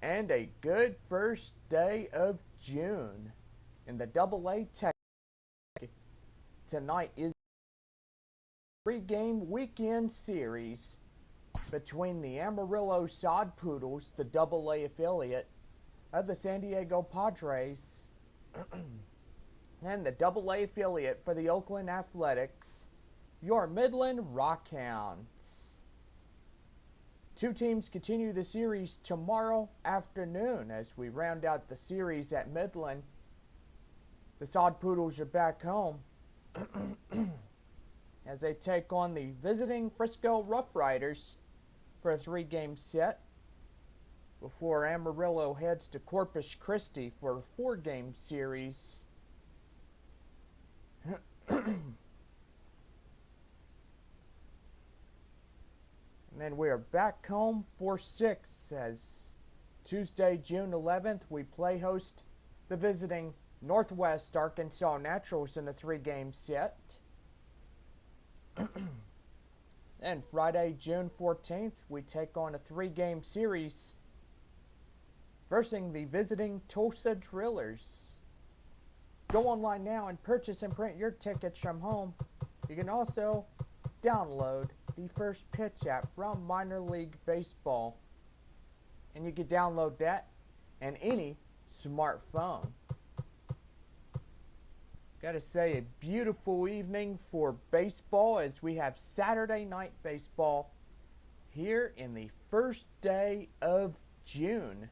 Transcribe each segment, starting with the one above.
And a good first day of June in the AA Tech. Tonight is a 3-game weekend series between the Amarillo Sod Poodles, the AA affiliate of the San Diego Padres, and the AA affiliate for the Oakland Athletics, your Midland Rockhounds. Two teams continue the series tomorrow afternoon as we round out the series at Midland. The Sod Poodles are back home as they take on the visiting Frisco Rough Riders for a 3-game set before Amarillo heads to Corpus Christi for a 4-game series. And then we are back home for 6 as Tuesday, June 11th, we play host the visiting Northwest Arkansas Naturals in a 3-game set. And Friday, June 14th, we take on a 3-game series versus the visiting Tulsa Drillers. Go online now and purchase and print your tickets from home. You can also download the First Pitch app from Minor League Baseball, and you can download that on any smartphone. Gotta say, a beautiful evening for baseball as we have Saturday night baseball here in the first day of June.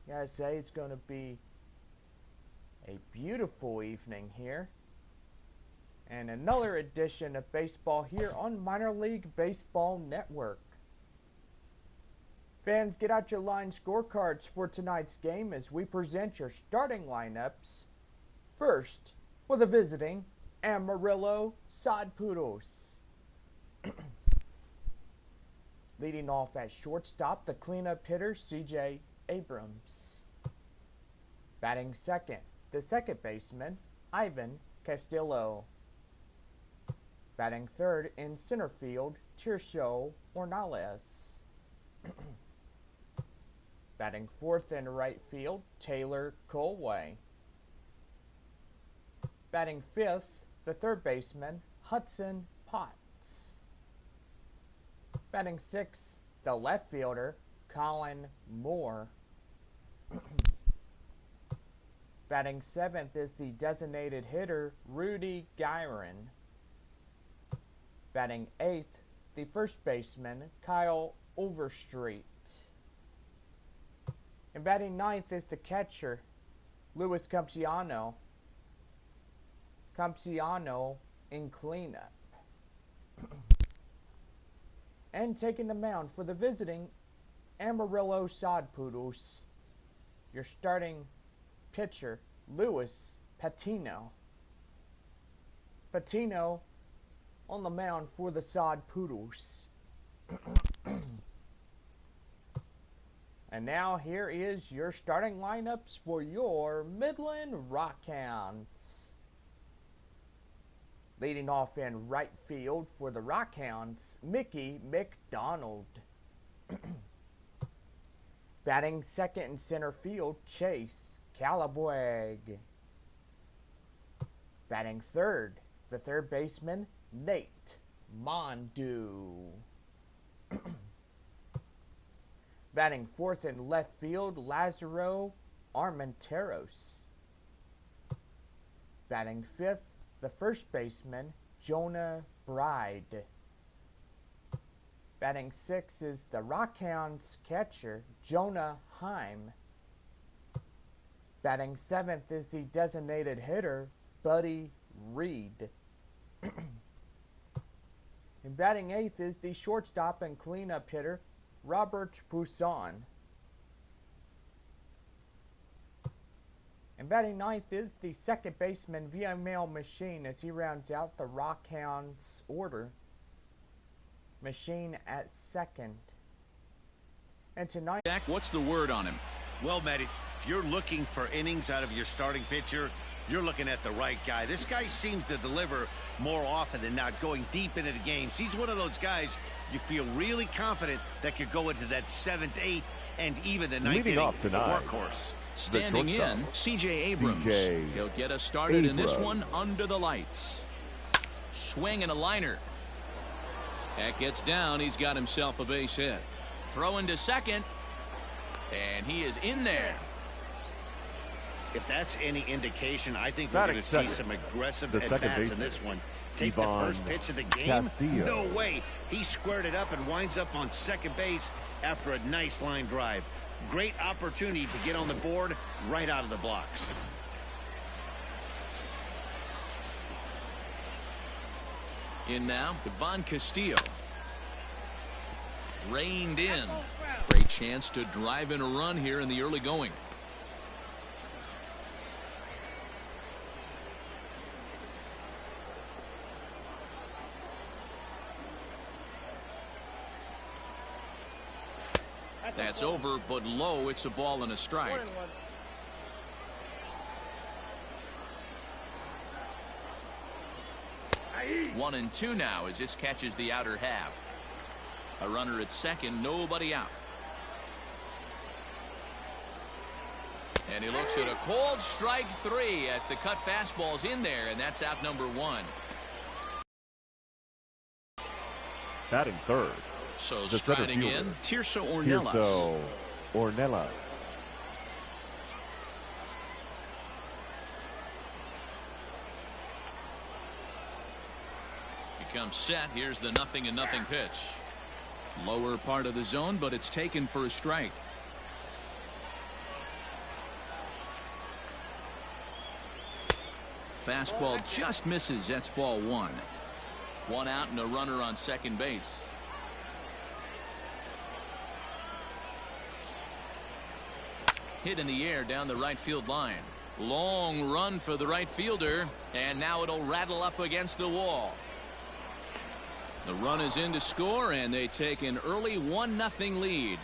Gotta say, it's gonna be a beautiful evening here. And another edition of baseball here on Minor League Baseball Network. Fans, get out your line scorecards for tonight's game as we present your starting lineups. First, for the visiting Amarillo Sod Poodles. Leading off at shortstop, the cleanup hitter, C.J. Abrams. Batting second, the second baseman, Ivan Castillo. Batting third in center field, Tirso Ornales. Batting fourth in right field, Taylor Colway. Batting fifth, the third baseman, Hudson Potts. Batting sixth, the left fielder, Colin Moore. Batting seventh is the designated hitter, Rudy Gyron. Batting eighth, the first baseman, Kyle Overstreet. And batting ninth is the catcher, Luis Campsiano. Campsiano in cleanup. And taking the mound for the visiting Amarillo Sod Poodles, your starting pitcher, Luis Patino. Patino on the mound for the Sod Poodles. And now here is your starting lineups for your Midland Rockhounds. Leading off in right field for the Rockhounds, Mickey McDonald. Batting second in center field, Chase Calabweg. Batting third, the third baseman, Nate Mondu. Batting fourth in left field, Lazaro Armenteros. Batting fifth, the first baseman, Jonah Bride. Batting sixth is the Rockhounds catcher, Jonah Heim. Batting seventh is the designated hitter, Buddy Reed. And batting eighth is the shortstop and cleanup hitter, Robert Poussin. And batting ninth is the second baseman, VML Machine, as he rounds out the Rockhounds order. Machine at second. And tonight, Jack, what's the word on him? Well, Matty, if you're looking for innings out of your starting pitcher, You're looking at the right guy. This guy seems to deliver more often than not, going deep into the games. He's one of those guys you feel really confident that could go into that 7th, 8th, and even the 9th inning. Off tonight, workhorse. Standing in, C.J. Abrams. He'll get us started in this one under the lights. Swing and a liner. That gets down. He's got himself a base hit. Throwing to second. And he is in there. If that's any indication, I think we're going to see some aggressive at-bats in this one. Take the first pitch of the game? No way. He squared it up and winds up on second base after a nice line drive. Great opportunity to get on the board right out of the blocks. In now, Ivan Castillo. Reined in. Great chance to drive in a run here in the early going. That's over, but low. It's a ball and a strike. 1-2 now as this catches the outer half. A runner at second, nobody out. And he looks at a cold strike 3 as the cut fastball's in there, and that's out number 1. Batting third. So striding in, Tirso Ornelas. He comes set. Here's the 0-0 pitch. Lower part of the zone, but it's taken for a strike. Fastball just misses. That's ball 1. 1 out and a runner on second base. Hit in the air down the right field line. Long run for the right fielder, and now it'll rattle up against the wall. The run is in to score, and they take an early 1-0 lead.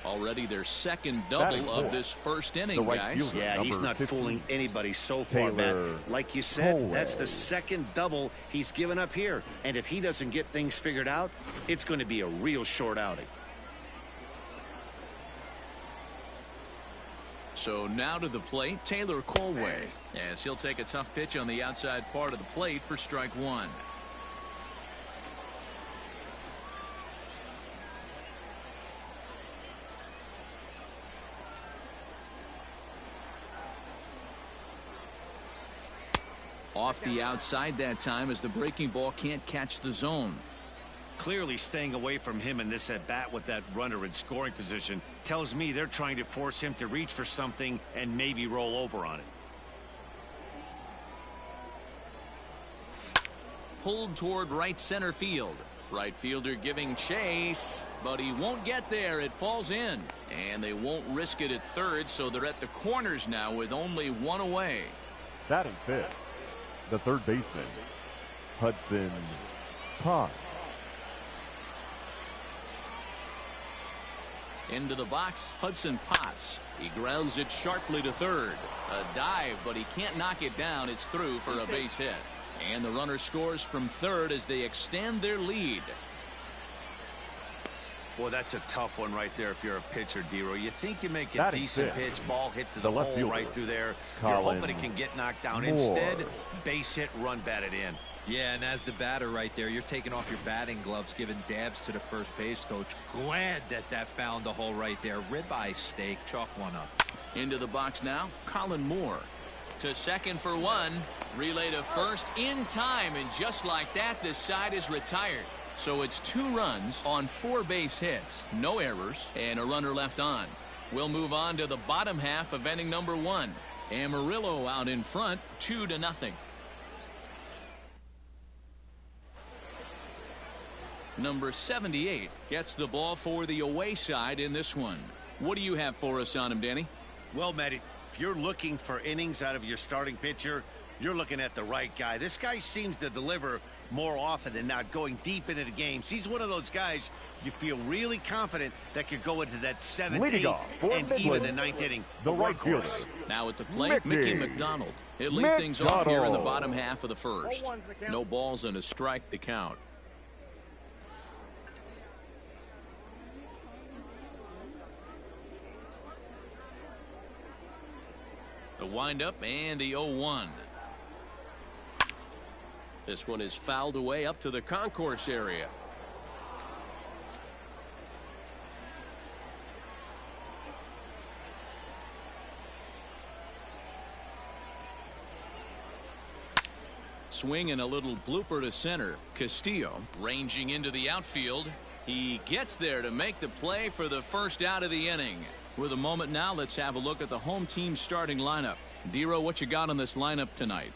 Already their second double of this first inning, guys. Yeah, he's not fooling anybody so far, man. Like you said, that's the second double he's given up here. And if he doesn't get things figured out, it's going to be a real short outing. So now to the plate, Taylor Colway, as he'll take a tough pitch on the outside part of the plate for strike 1. Off the outside that time as the breaking ball can't catch the zone. Clearly staying away from him in this at bat with that runner in scoring position tells me they're trying to force him to reach for something and maybe roll over on it. Pulled toward right center field. Right fielder giving chase, but he won't get there. It falls in, and they won't risk it at third, so they're at the corners now with only 1 away. Batting fifth, the third baseman, Hudson Potts. Into the box, Hudson Potts. He grounds it sharply to third. A dive, but he can't knock it down. It's through for a base hit. And the runner scores from third as they extend their lead. Boy, that's a tough one right there if you're a pitcher, Dero. You think you make a decent pitch, ball hit to the hole right through there. You're hoping it can get knocked down. Instead, base hit, run batted in. Yeah, and as the batter right there, you're taking off your batting gloves, giving dabs to the first base coach. Glad that found the hole right there. Ribeye steak, chalk one up. Into the box now, Colin Moore. To second for 1. Relay to first in time, and just like that, this side is retired. So it's 2 runs on 4 base hits, no errors, and a runner left on. We'll move on to the bottom half of inning number 1. Amarillo out in front, 2-0. Number 78 gets the ball for the away side in this one. What do you have for us on him, Danny? Well, Matt, if you're looking for innings out of your starting pitcher, you're looking at the right guy. This guy seems to deliver more often than not, going deep into the games. He's one of those guys you feel really confident that could go into that 7th, 8th, and even the 9th inning. The right fielder. Now at the plate, Mickey McDonald. He'll lead things off here in the bottom half of the first. No balls and a strike to count. The windup and the 0-1. This one is fouled away up to the concourse area. Swing and a little blooper to center. Castillo ranging into the outfield. He gets there to make the play for the first out of the inning. With a moment now, let's have a look at the home team's starting lineup. Dero, what you got on this lineup tonight?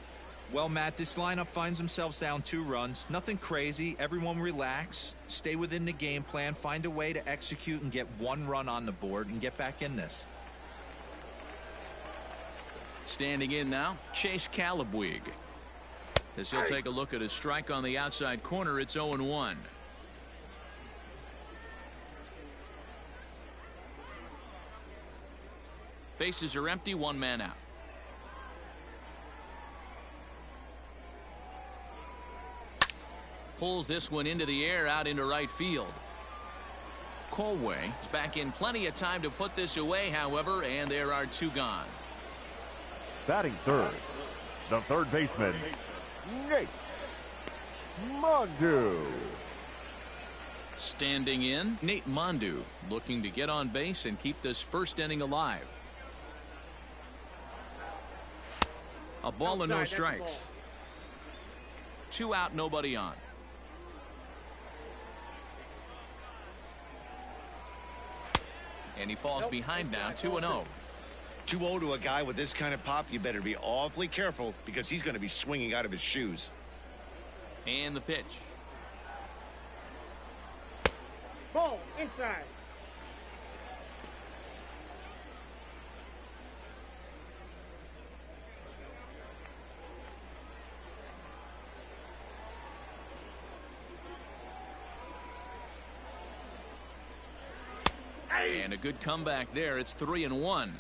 Well, Matt, this lineup finds themselves down 2 runs. Nothing crazy. Everyone relax. Stay within the game plan. Find a way to execute and get 1 run on the board and get back in this. Standing in now, Chase Calabwig. As he'll take a look at his strike on the outside corner, it's 0-1. Bases are empty, 1 man out. Pulls this one into the air out into right field. Colway is back in plenty of time to put this away, however, and there are 2 gone. Batting third, the third baseman, Nate Mondu. Standing in, Nate Mondu, looking to get on base and keep this first inning alive. A ball and no strikes. 2 out, nobody on. And he falls behind now, 2-0. 2-0 to a guy with this kind of pop, you better be awfully careful because he's going to be swinging out of his shoes. And the pitch. Ball inside. And a good comeback there. It's 3-1.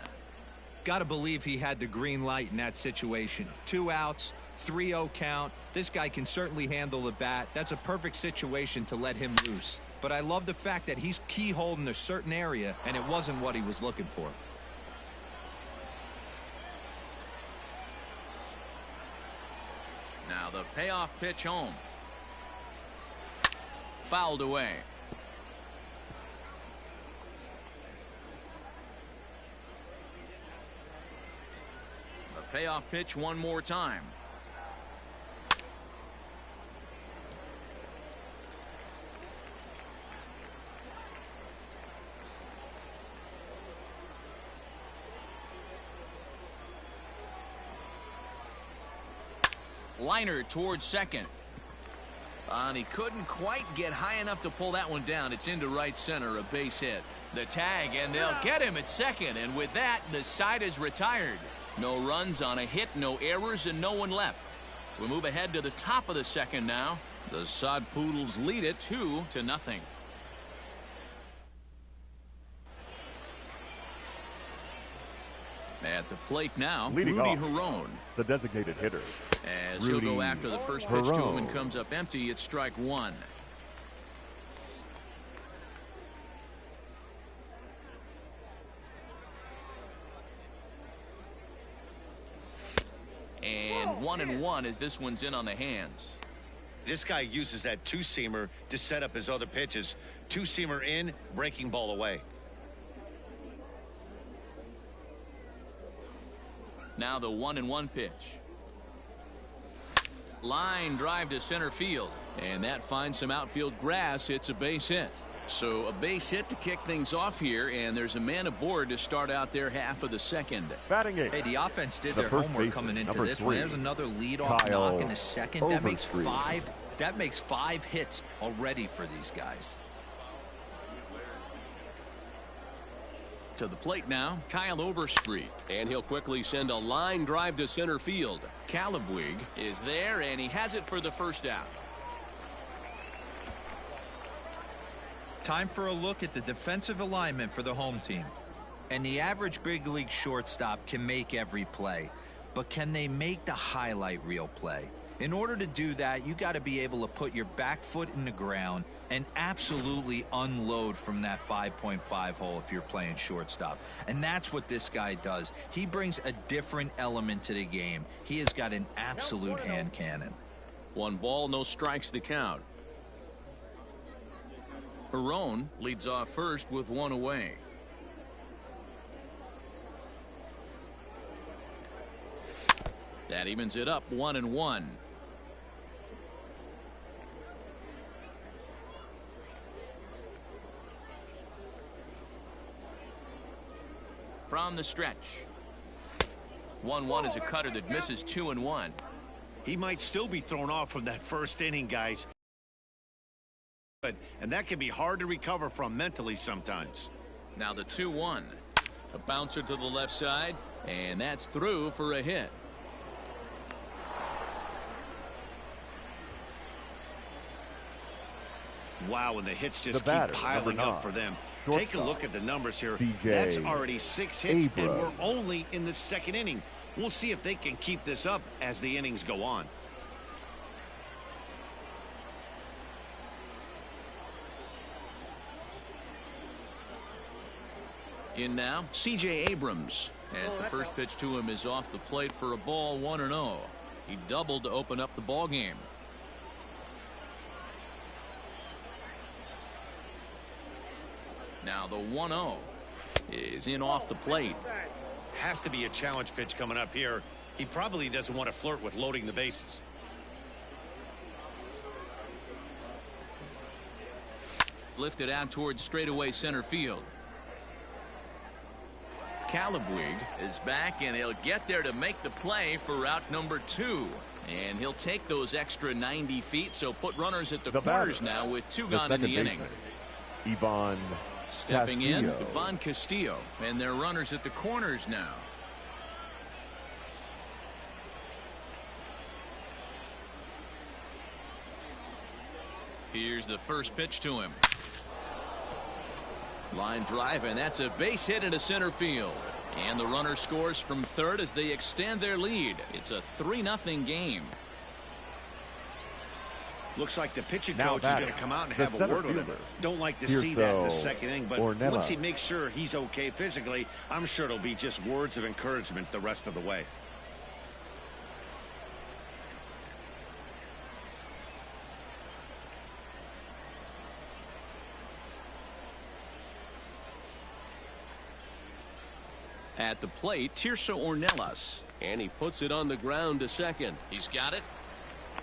Got to believe he had the green light in that situation. 2 outs, 3-0 count. This guy can certainly handle the bat. That's a perfect situation to let him loose. But I love the fact that he's keyholed in a certain area, and it wasn't what he was looking for. Now the payoff pitch home. Fouled away. The payoff pitch one more time. Liner towards second. And he couldn't quite get high enough to pull that one down. It's into right center, a base hit. The tag, and they'll get him at second. And with that, the side is retired. No runs on a hit, no errors, and no one left. We move ahead to the top of the second now. The Sod Poodles lead it 2-0. At the plate now, Leading Rudy off, Herron. the designated hitter. As he'll go after the first pitch to him and comes up empty, it's strike one. And 1-1 as this one's in on the hands. This guy uses that two-seamer to set up his other pitches. Two-seamer in, breaking ball away. Now the 1-1 pitch. Line drive to center field. And that finds some outfield grass. It's a base hit. So a base hit to kick things off here. And there's a man aboard to start out their half of the second. Batting eighth. Hey, the offense did their homework coming into this one. There's another leadoff knock in the second. That makes five hits already for these guys. To the plate now, Kyle Overstreet, and he'll quickly send a line drive to center field. Calabwig is there, and he has it for the first out. Time for a look at the defensive alignment for the home team. And the average big league shortstop can make every play. but can they make the highlight reel play? In order to do that, you got to be able to put your back foot in the ground and absolutely unload from that 5.5 hole if you're playing shortstop. And that's what this guy does. He brings a different element to the game. He has got an absolute hand cannon. 1 ball, no strikes to count. Perone leads off first with 1 away. That evens it up 1-1. From the stretch. 1-1 is a cutter that misses 2-1. He might still be thrown off from that first inning, guys. And that can be hard to recover from mentally sometimes. Now the 2-1. A bouncer to the left side, and that's through for a hit. Wow, and the hits just keep piling up for them. Take a look at the numbers here. That's already 6 hits, and we're only in the 2nd inning. We'll see if they can keep this up as the innings go on. In now, C.J. Abrams, as the first pitch to him is off the plate for a ball, 1-0. He doubled to open up the ball game. Now the 1-0 is in off the plate. Has to be a challenge pitch coming up here. He probably doesn't want to flirt with loading the bases. Lifted out towards straightaway center field. Calabwig is back, and he'll get there to make the play for route number 2. And he'll take those extra 90 feet, so put runners at the corners now with 2 gone in the inning. Ivan Stepping in, Ivan Castillo, and their runners at the corners now. Here's the first pitch to him. Line drive, and that's a base hit into center field. And the runner scores from third as they extend their lead. It's a 3-0 game. Looks like the pitching coach is going to come out and have a word with him. Don't like to see that in the 2nd inning, but once he makes sure he's okay physically, I'm sure it'll be just words of encouragement the rest of the way. At the plate, Tirso Ornelas, and he puts it on the ground to second. He's got it.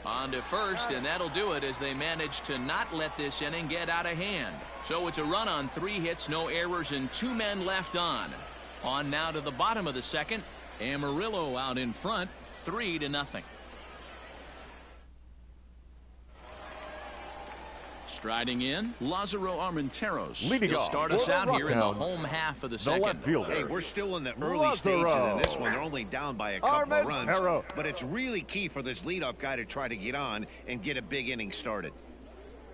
On to first, and that'll do it as they manage to not let this inning get out of hand. So it's a run on 3 hits, no errors, and 2 men left on. On now to the bottom of the 2nd. Amarillo out in front, 3-0. Striding in, Lázaro Armenteros. He'll start us out here in the home half of the 2nd. Hey, we're still in the early stages of this one. They're only down by a couple of runs. But it's really key for this leadoff guy to try to get on and get a big inning started.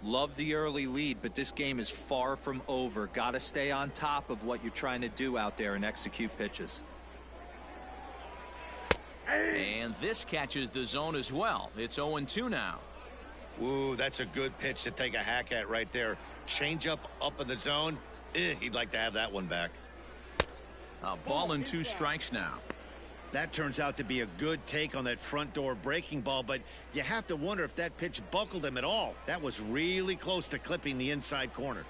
Love the early lead, but this game is far from over. Got to stay on top of what you're trying to do out there and execute pitches. And this catches the zone as well. It's 0-2 now. Ooh, that's a good pitch to take a hack at right there. Change up in the zone. He'd like to have that one back. A ball and 2 strikes now. That turns out to be a good take on that front door breaking ball, but you have to wonder if that pitch buckled him at all. That was really close to clipping the inside corner.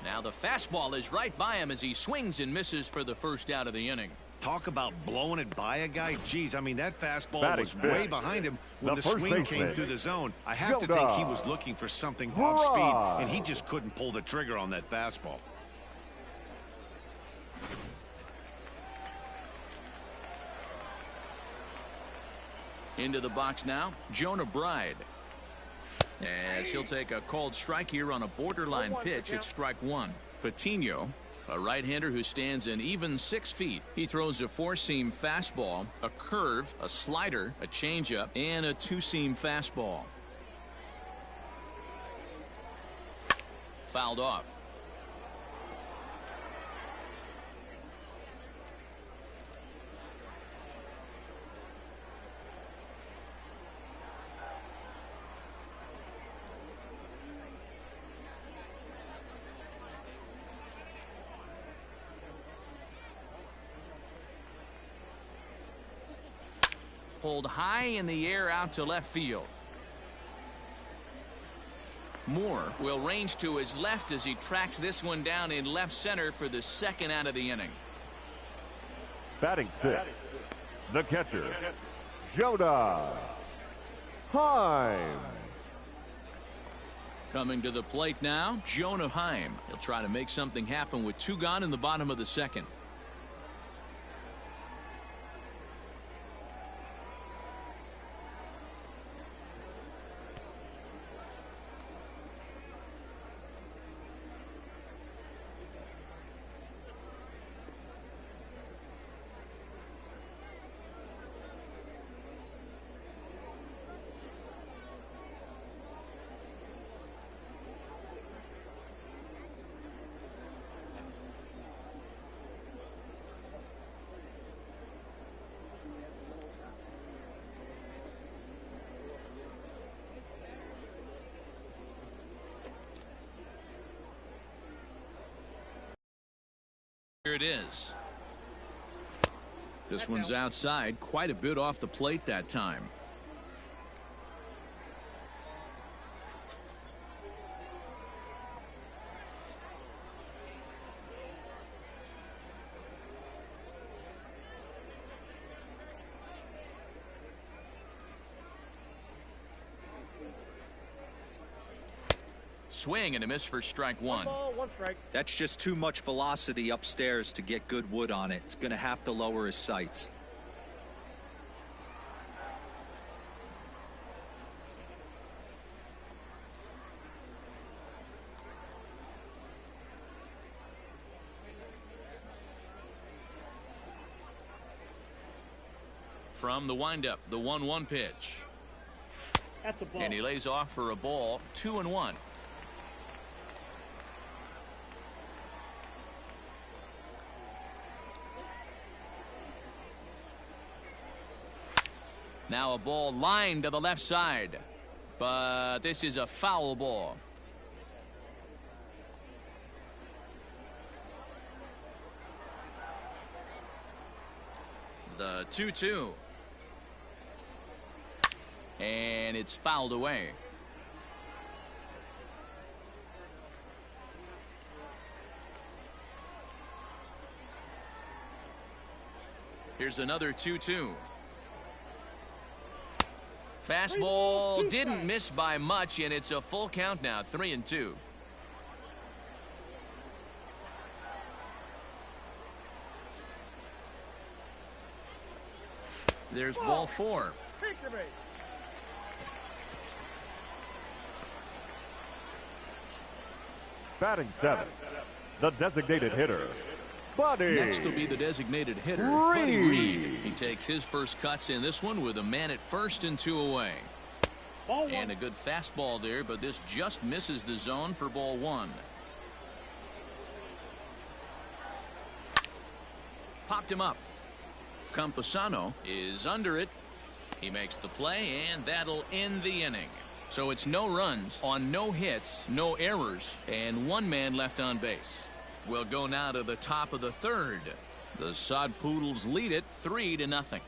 Now the fastball is right by him as he swings and misses for the first out of the inning. Talk about blowing it by a guy. Geez, I mean, that fastball was way behind him when the swing came through the zone. I have to think he was looking for something off speed, and he just couldn't pull the trigger on that fastball. Into the box now, Jonah Bride. As he'll take a called strike here on a borderline pitch at strike 1. Patino, a right-hander who stands an even 6 feet. He throws a 4-seam fastball, a curve, a slider, a changeup, and a 2-seam fastball. Fouled off. pulled high in the air out to left field. Moore will range to his left as he tracks this one down in left center for the second out of the inning. Batting sixth, the catcher, Jonah Heim. Coming to the plate now, Jonah Heim. He'll try to make something happen with 2 gone in the bottom of the second. Here it is. This one's outside, quite a bit off the plate that time. Swing and a miss for strike one. 1 ball, 1 strike. That's just too much velocity upstairs to get good wood on it. It's going to have to lower his sights. From the windup, the 1-1 pitch. That's a ball. And he lays off for a ball, 2-1. Now a ball lined to the left side, but this is a foul ball. The 2-2. And it's fouled away. Here's another 2-2. Fastball didn't miss by much, and it's a full count now, 3-2. There's ball 4. Batting seventh, the designated hitter, Buddy. Next will be the designated hitter, Buddy Reed. He takes his first cuts in this one with a man at first and 2 away. And a good fastball there, but this just misses the zone for ball 1. Popped him up. Campusano is under it. He makes the play, and that'll end the inning. So it's no runs on no hits, no errors, and 1 man left on base. We'll go now to the top of the 3rd. The Sod Poodles lead it 3-0.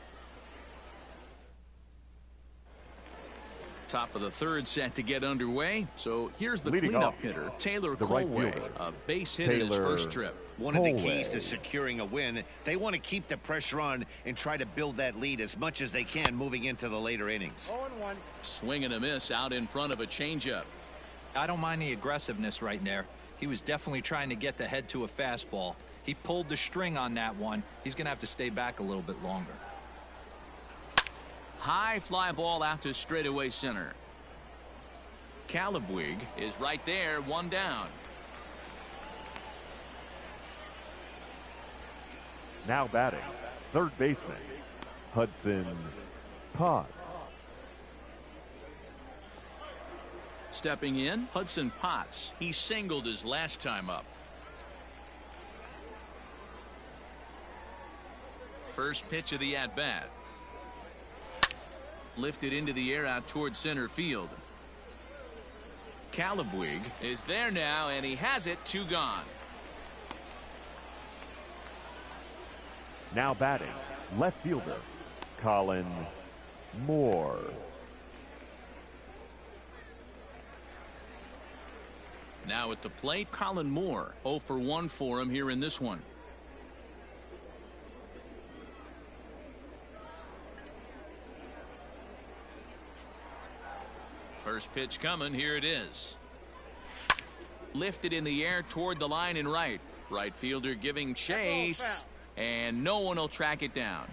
Top of the 3rd set to get underway. So here's the cleanup hitter, Taylor Colway, a base hit in his first trip. One of the keys to securing a win, they want to keep the pressure on and try to build that lead as much as they can moving into the later innings. 0-1. Swing and a miss out in front of a changeup. I don't mind the aggressiveness right there. He was definitely trying to get the head to a fastball. He pulled the string on that one. He's going to have to stay back a little bit longer. High fly ball out to straightaway center. Calabwig is right there, 1 down. Now batting, third baseman, Hudson Potts. Stepping in, Hudson Potts. He singled his last time up. First pitch of the at-bat. Lifted into the air out towards center field. Calabwig is there now, and he has it, 2 gone. Now batting, left fielder, Colin Moore. Now at the plate, Colin Moore. 0 for 1 for him here in this one. First pitch coming. Here it is. Lifted in the air toward the line and right. Right fielder giving chase. And no one will track it down.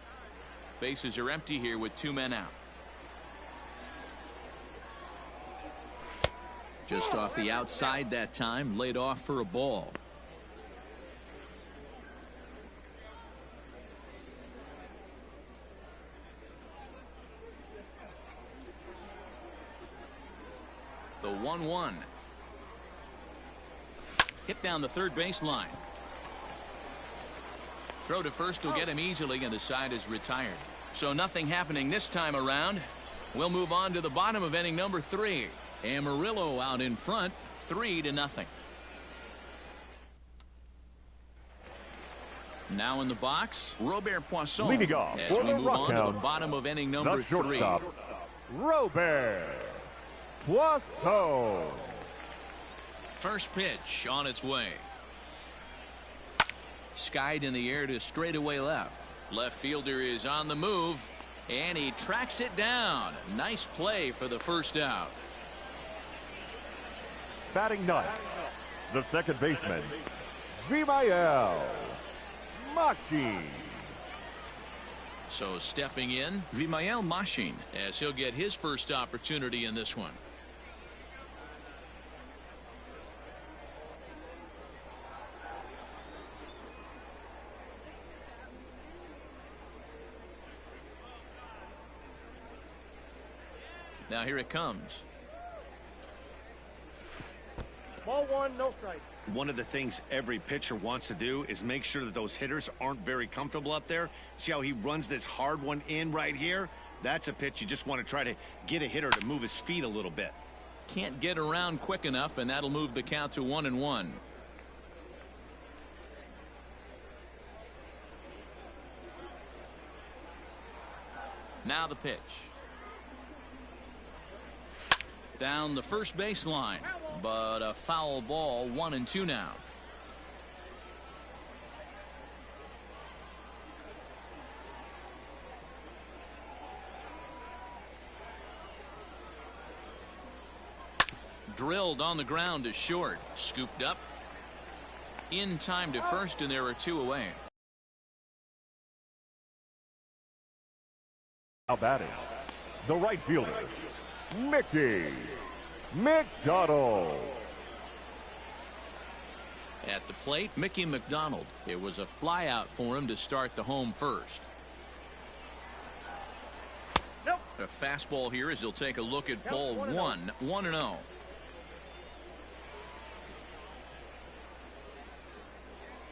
Bases are empty here with 2 men out. Just off the outside that time. Laid off for a ball. The 1-1. Hit down the third base line. Throw to first will get him easily, and the side is retired. So nothing happening this time around. We'll move on to the bottom of inning number 3. Amarillo out in front, 3-0. Now in the box, Robert Poisson. Leading off as we move on to the bottom of inning number 3. Robert Poisson. First pitch on its way. Skied in the air to straightaway left. Left fielder is on the move, and he tracks it down. Nice play for the first out. Batting ninth, the second baseman, Vimael Machin. So stepping in, Vimael Machin, as he'll get his first opportunity in this one. Now here it comes. Ball 1, no strike. One of the things every pitcher wants to do is make sure that those hitters aren't very comfortable up there. See how he runs this hard one in right here? That's a pitch you just want to try to get a hitter to move his feet a little bit. Can't get around quick enough, and that'll move the count to 1-1. Now the pitch. Down the first baseline, but a foul ball. 1-2 now. Drilled on the ground to short. Scooped up. In time to first, and there are 2 away. Now batting, the right fielder, Mickey McDonald. At the plate, Mickey McDonald. It was a fly out for him to start the home first. Nope. A fastball here as he'll take a look at ball 1. 1-0.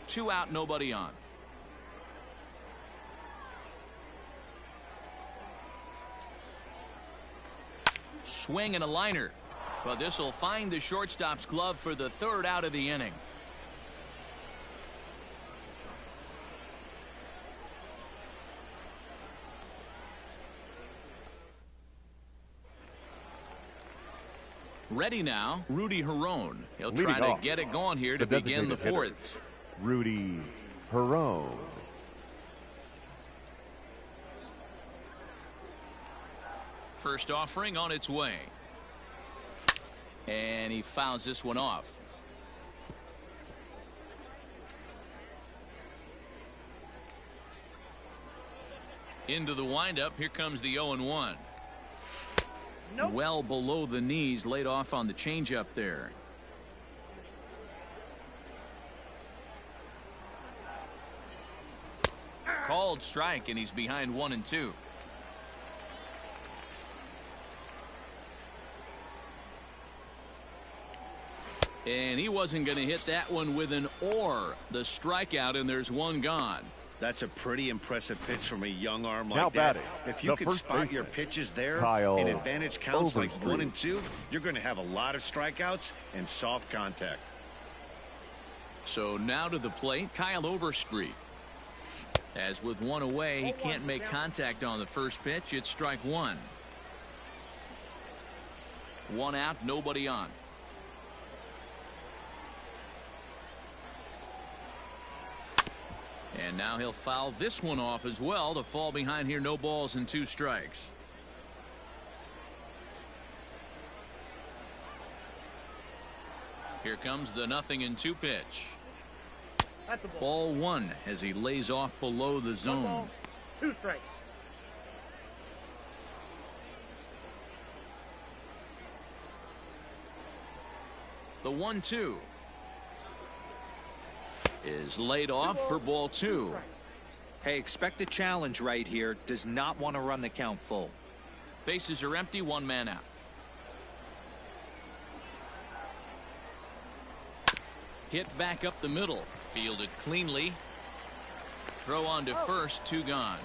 Two out, nobody on. Swing and a liner. But this will find the shortstop's glove for the 3rd out of the inning. Ready now, Rudy Herron. He'll try to get it going here to begin the 4th. Rudy Herron. First offering on its way. And he fouls this one off. Into the windup. Here comes the 0-1. Nope. Well below the knees, laid off on the changeup there. Called strike, and he's behind 1-2. And he wasn't going to hit that one with an or. The strikeout, and there's one gone. That's a pretty impressive pitch from a young arm like now that. batting, If you can spot your pitches there in advantage counts like 1 and 2, you're going to have a lot of strikeouts and soft contact. So now to the plate, Kyle Overstreet. As with one away, he can't make contact on the first pitch. It's strike one. One out, nobody on. And now he'll foul this one off as well to fall behind here. No balls and 2 strikes. Here comes the 0-2 pitch. Ball 1 as he lays off below the zone. 1 ball, 2 strikes. The 1-2 is laid off for ball 2. Hey, expect a challenge right here. Does not want to run the count full. Bases are empty, 1 man out. Hit back up the middle. Fielded cleanly. Throw on to first, 2 gone.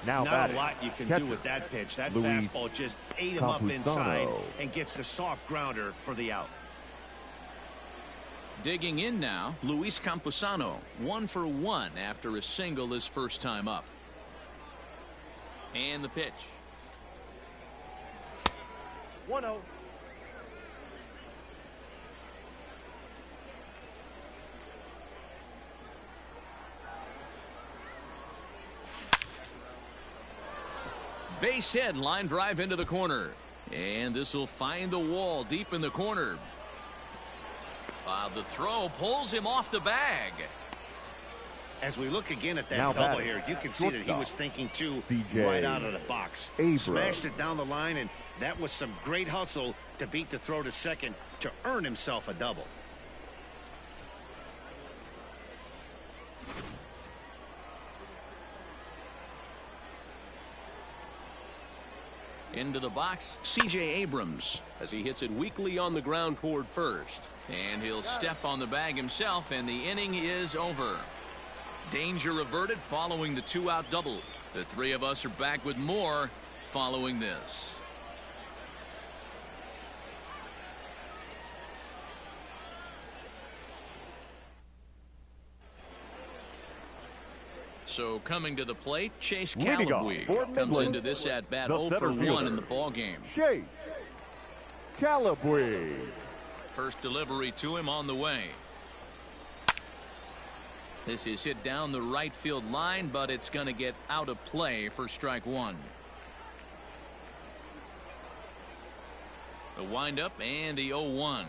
Now not a lot you can do with that pitch. That fastball just ate him up inside and gets the soft grounder for the out. Digging in now, Luis Campusano, 1 for 1 after a single his first time up. And the pitch. 1-0. Base hit, line drive into the corner. And this will find the wall deep in the corner. The throw pulls him off the bag. As we look again at that double here, you can see that he was thinking too right out of the box. Smashed it down the line, and that was some great hustle to beat the throw to second to earn himself a double. Into the box, C.J. Abrams as he hits it weakly on the ground toward first. And he'll step on the bag himself, and the inning is over. Danger averted following the 2-out double. The 3 of us are back with more following this. So coming to the plate, Chase Calabwe comes into this at bat 0 for 1 in the ball game. Chase Calabwe. First delivery to him on the way. This is hit down the right field line, but it's going to get out of play for strike 1. The windup and the 0-1.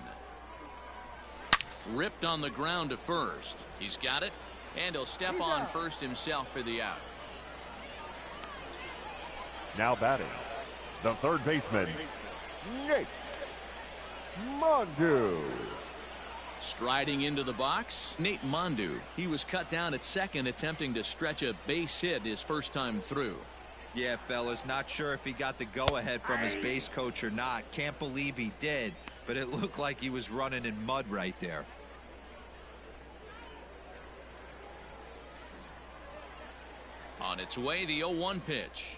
Ripped on the ground to first. He's got it. And he'll step on first himself for the out. Now batting, the third baseman, Nate Mondu. Striding into the box, Nate Mondu. He was cut down at second, attempting to stretch a base hit his first time through. Yeah, fellas, not sure if he got the go-ahead from his base coach or not. Can't believe he did, but it looked like he was running in mud right there. On its way, the 0-1 pitch.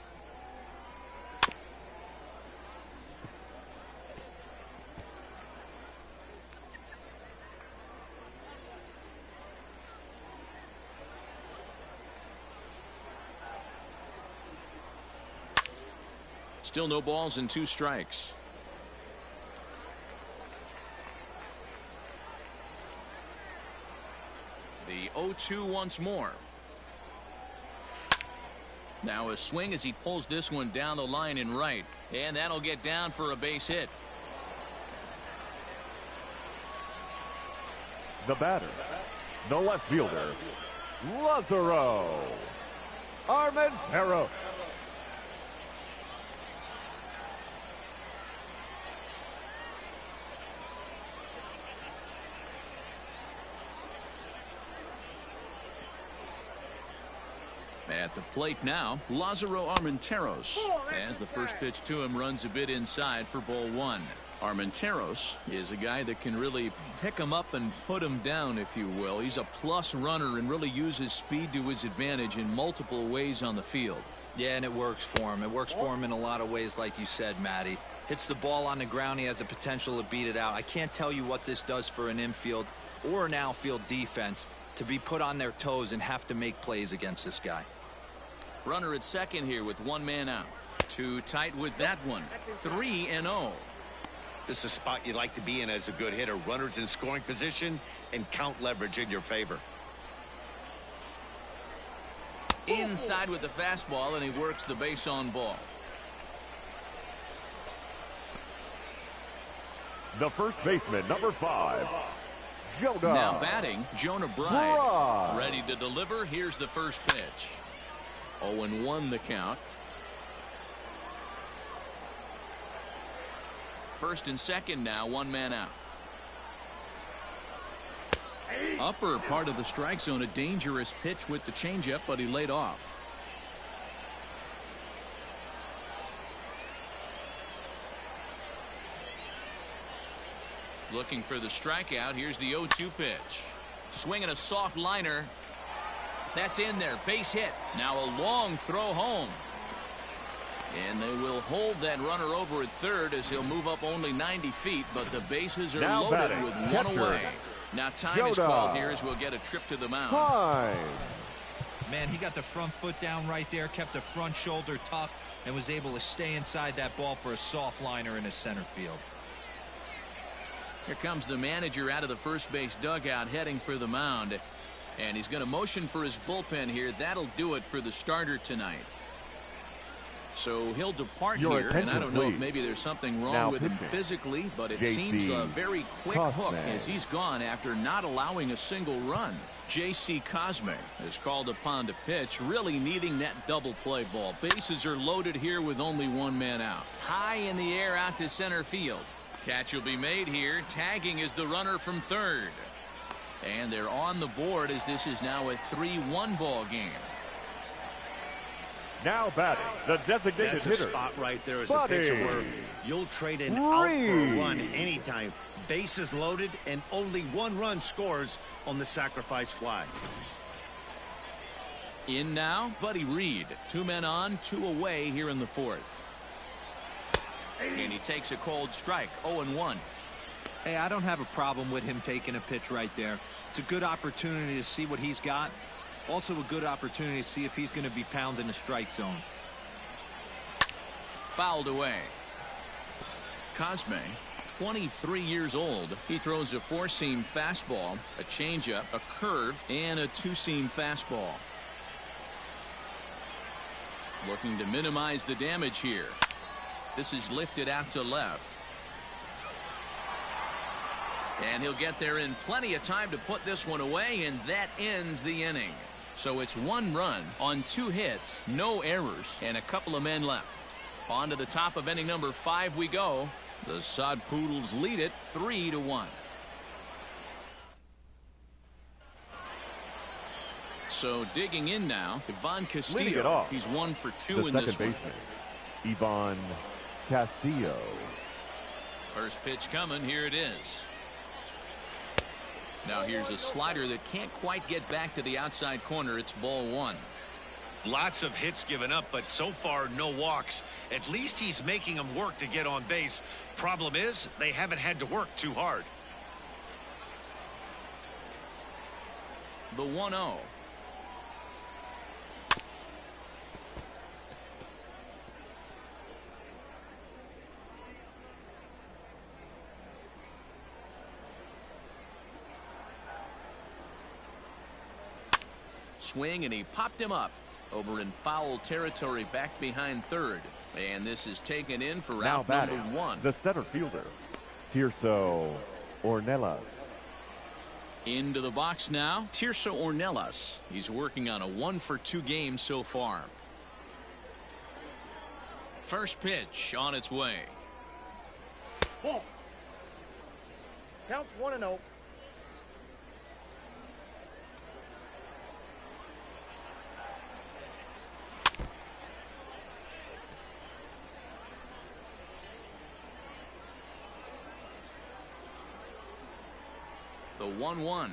Still no balls and 2 strikes. The 0-2 once more. Now a swing as he pulls this one down the line in right, and that'll get down for a base hit. The batter, the left fielder, Lázaro Armentero. At the plate now, Lázaro Armenteros, as the first pitch to him runs a bit inside for ball 1. Armenteros is a guy that can really pick him up and put him down, if you will. He's a plus runner and really uses speed to his advantage in multiple ways on the field. Yeah, and it works for him. It works for him in a lot of ways, like you said, Matty. Hits the ball on the ground. He has the potential to beat it out. I can't tell you what this does for an infield or an outfield defense. to be put on their toes and have to make plays against this guy. Runner at second here with one man out. Too tight with that one. 3-0. This is a spot you'd like to be in as a good hitter. Runners in scoring position and count leverage in your favor. Inside with the fastball, and he works the base on ball. The first baseman, number 5, Jonah. Now batting, Jonah Bride. Ready to deliver. Here's the first pitch. 0-1 the count. First and second now, one man out. Upper part of the strike zone, a dangerous pitch with the changeup, but he laid off. Looking for the strikeout. Here's the 0-2 pitch. Swinging a soft liner. That's in there. Base hit. Now a long throw home. And they will hold that runner over at third as he'll move up only 90 feet, but the bases are now loaded batting, with one catcher. away. Now time is called here as we'll get a trip to the mound. Man, he got the front foot down right there, kept the front shoulder tucked, and was able to stay inside that ball for a soft liner in the center field. Here comes the manager out of the first base dugout heading for the mound. And he's going to motion for his bullpen here. That'll do it for the starter tonight. So he'll depart here, and I don't know if maybe there's something wrong with him physically, but it seems a very quick hook as he's gone after not allowing a single run. J.C. Cosme is called upon to pitch, really needing that double play ball. Bases are loaded here with only one man out. High in the air out to center field. Catch will be made here. Tagging is the runner from third. And they're on the board as this is now a 3-1 ball game. Now batting, the designated That's hitter. A spot right there as a pitcher where you'll trade an out for a run anytime. Bases loaded and only one run scores on the sacrifice fly. In now, Buddy Reed. 2 men on, 2 away here in the fourth. And he takes a cold strike. 0-1. Hey, I don't have a problem with him taking a pitch right there. It's a good opportunity to see what he's got. Also a good opportunity to see if he's going to be pounding the strike zone. Fouled away. Cosme, 23 years old. He throws a 4-seam fastball, a changeup, a curve, and a 2-seam fastball. Looking to minimize the damage here. This is lifted out to left. And he'll get there in plenty of time to put this one away, and that ends the inning. So it's 1 run on 2 hits, no errors, and a couple of men left. On to the top of inning number 5 we go. The Sod Poodles lead it 3-1. So digging in now, Ivan Castillo. He's 1 for 2 in this one. Ivan Castillo. First pitch coming. Here it is. Now here's a slider that can't quite get back to the outside corner. It's ball 1. Lots of hits given up, but so far no walks. At least he's making them work to get on base. Problem is, they haven't had to work too hard. The 1-0. Swing, and he popped him up over in foul territory back behind third. And this is taken in for now out batting, number 1. the center fielder, Tirso Ornelas. Into the box now, Tirso Ornelas. He's working on a 1 for 2 game so far. First pitch on its way. Ball. Counts 1-0. The 1-1.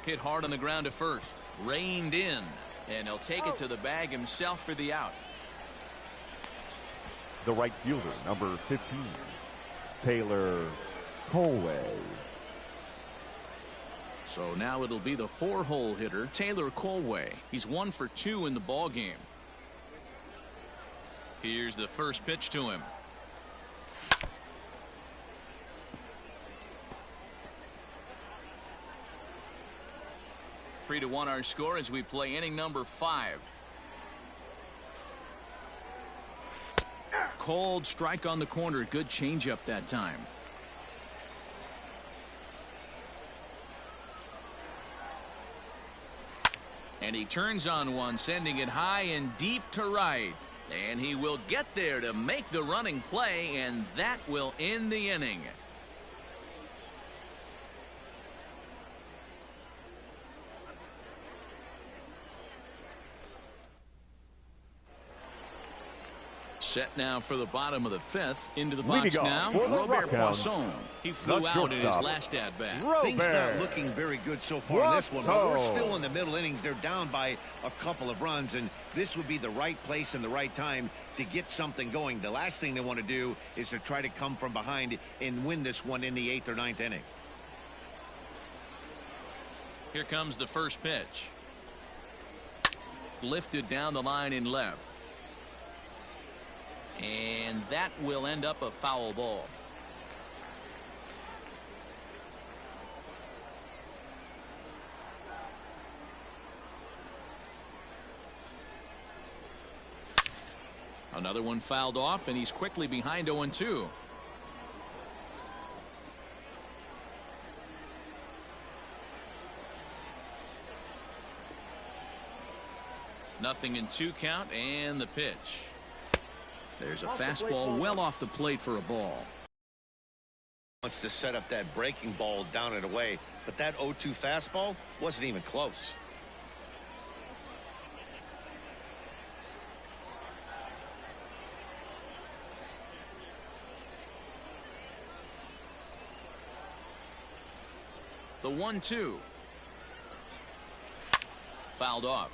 Hit hard on the ground to first. Reined in. And he'll take it to the bag himself for the out. The right fielder, number 15, Taylor Colway. So now it'll be the 4-hole hitter, Taylor Colway. He's 1 for 2 in the ball game. Here's the first pitch to him. Three to 1 our score as we play inning number 5. Cold strike on the corner. Good changeup that time. And he turns on one, sending it high and deep to right. And he will get there to make the running play, and that will end the inning. Set now for the bottom of the 5th. Into the box now, Robert Poisson. He flew out in his last at-bat. Things not looking very good so far in this one, but we're still in the middle innings. They're down by a couple of runs, and this would be the right place and the right time to get something going. The last thing they want to do is to try to come from behind and win this one in the 8th or 9th inning. Here comes the first pitch. Lifted down the line in left. And that will end up a foul ball. Another one fouled off, and he's quickly behind 0-2. Nothing in 2 count, and the pitch. There's a fastball well off the plate for a ball. Wants to set up that breaking ball down and away, but that 0-2 fastball wasn't even close. The 1-2. Fouled off.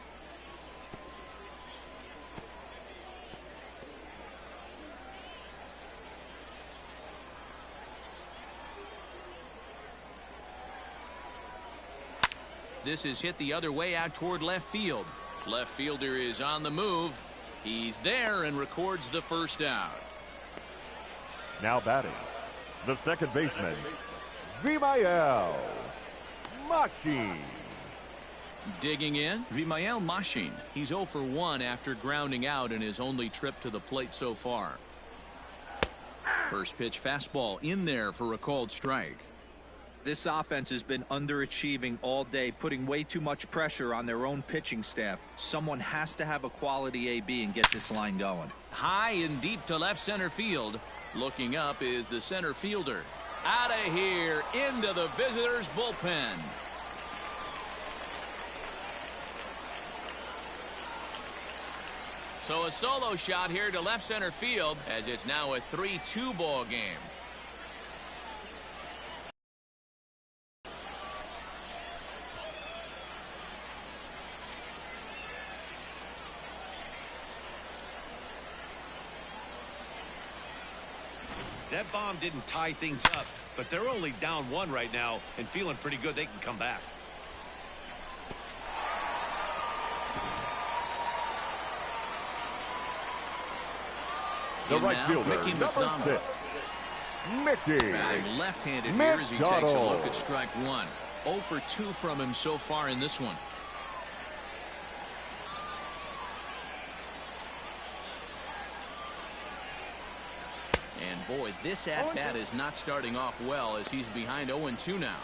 This is hit the other way out toward left field. Left fielder is on the move. He's there and records the first out. Now batting, the second baseman, Vimael Machin. Digging in, Vimael Machin. He's 0 for 1 after grounding out in his only trip to the plate so far. First pitch fastball in there for a called strike. This offense has been underachieving all day, putting way too much pressure on their own pitching staff. Someone has to have a quality AB and get this line going. High and deep to left center field. Looking up is the center fielder. Out of here into the visitors' bullpen. So a solo shot here to left center field, as it's now a 3-2 ball game. That bomb didn't tie things up, but they're only down 1 right now and feeling pretty good they can come back. The right fielder, Mickey McDonald. 6, Mickey. Batting left-handed here as he takes a look at strike 1. 0 for 2 from him so far in this one. And boy, this at-bat is not starting off well as he's behind 0-2 now.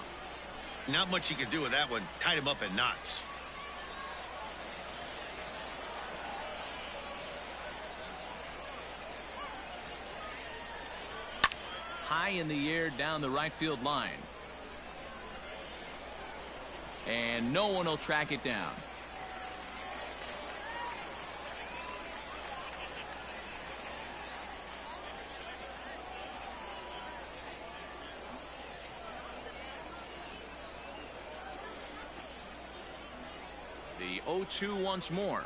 Not much you can do with that one. Tied him up in knots. High in the air down the right field line. And no one will track it down. The 0-2 once more.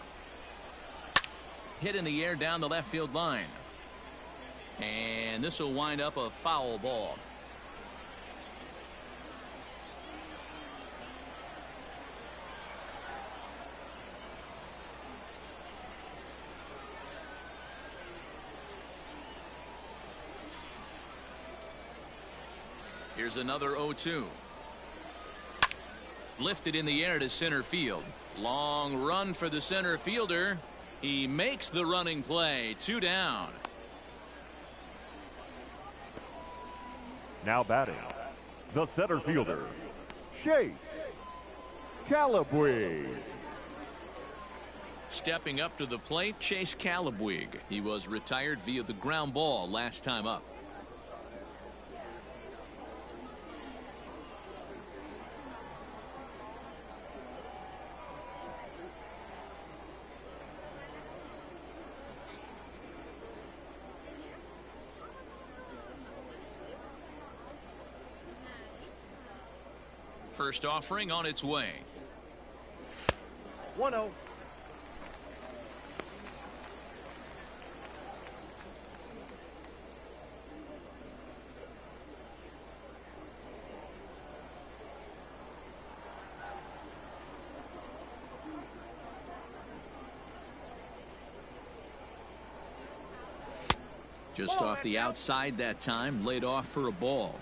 Hit in the air down the left field line. And this will wind up a foul ball. Here's another 0-2. Lifted in the air to center field. Long run for the center fielder. He makes the running play. 2 down. Now batting, the center fielder, Chase Calabwig. Stepping up to the plate, Chase Calabwig. He was retired via the ground ball last time up. First offering on its way. 1-0. Just off the outside that time, laid off for a ball.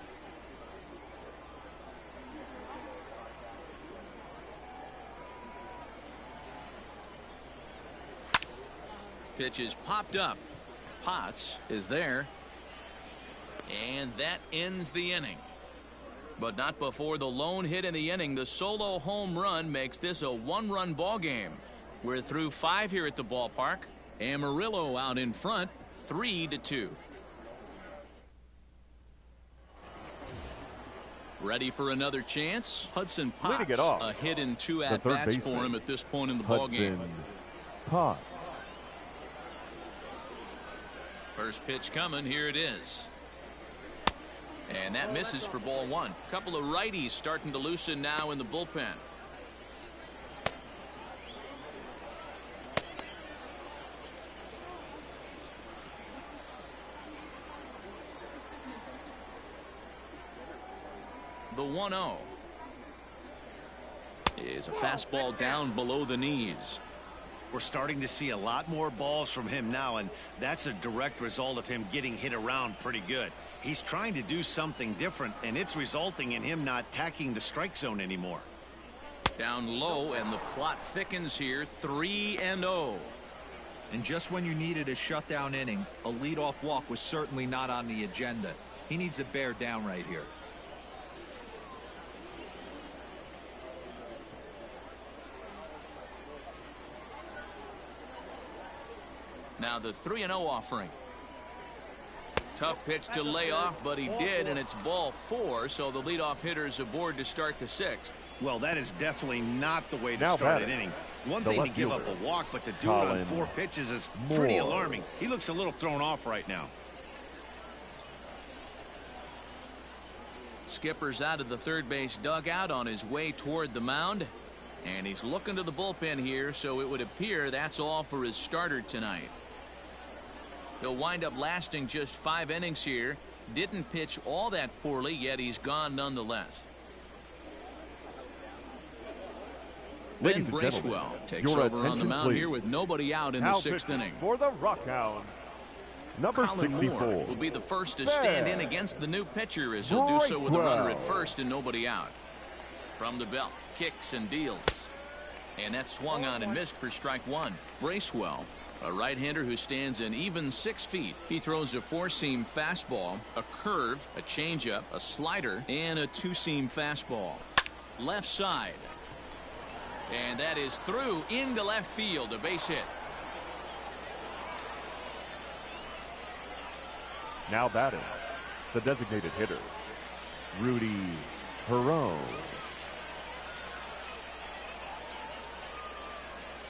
Pitch is popped up. Potts is there. And that ends the inning. But not before the lone hit in the inning. The solo home run makes this a 1-run ball game. We're through 5 here at the ballpark. Amarillo out in front, 3-2. Ready for another chance. Hudson Potts, a hit in 2 at-bats for him at this point in the ball game. Potts. First pitch coming. Here it is. And that misses for ball 1. Couple of righties starting to loosen now in the bullpen. The 1-0 is a fastball down below the knees. We're starting to see a lot more balls from him now, and that's a direct result of him getting hit around pretty good. He's trying to do something different, and it's resulting in him not tacking the strike zone anymore. Down low, and the plot thickens here. 3-0. And just when you needed a shutdown inning, a leadoff walk was certainly not on the agenda. He needs to bear down right here. Now the 3-0 offering. Tough pitch to lay off, but he did, and it's ball 4, so the leadoff hitter is aboard to start the 6th. Well, that is definitely not the way to start an inning. One thing to give up a walk, but to do it on 4 pitches is pretty alarming. He looks a little thrown off right now. Skipper's out of the third base dugout on his way toward the mound, and he's looking to the bullpen here, so it would appear that's all for his starter tonight. He'll wind up lasting just 5 innings here. Didn't pitch all that poorly, yet he's gone nonetheless. Ben Bracewell takes over on the mound here with nobody out in the 6th inning. For the Rockhounds, number Colin 64 Moore will be the first to stand in against the new pitcher, as he'll do so with a runner at first and nobody out. From the belt, kicks and deals. And that swung on and missed for strike 1. Bracewell, a right-hander who stands an even 6 feet. He throws a 4-seam fastball, a curve, a changeup, a slider, and a 2-seam fastball. Left side. And that is through into left field, a base hit. Now batting, the designated hitter, Rudy Perone.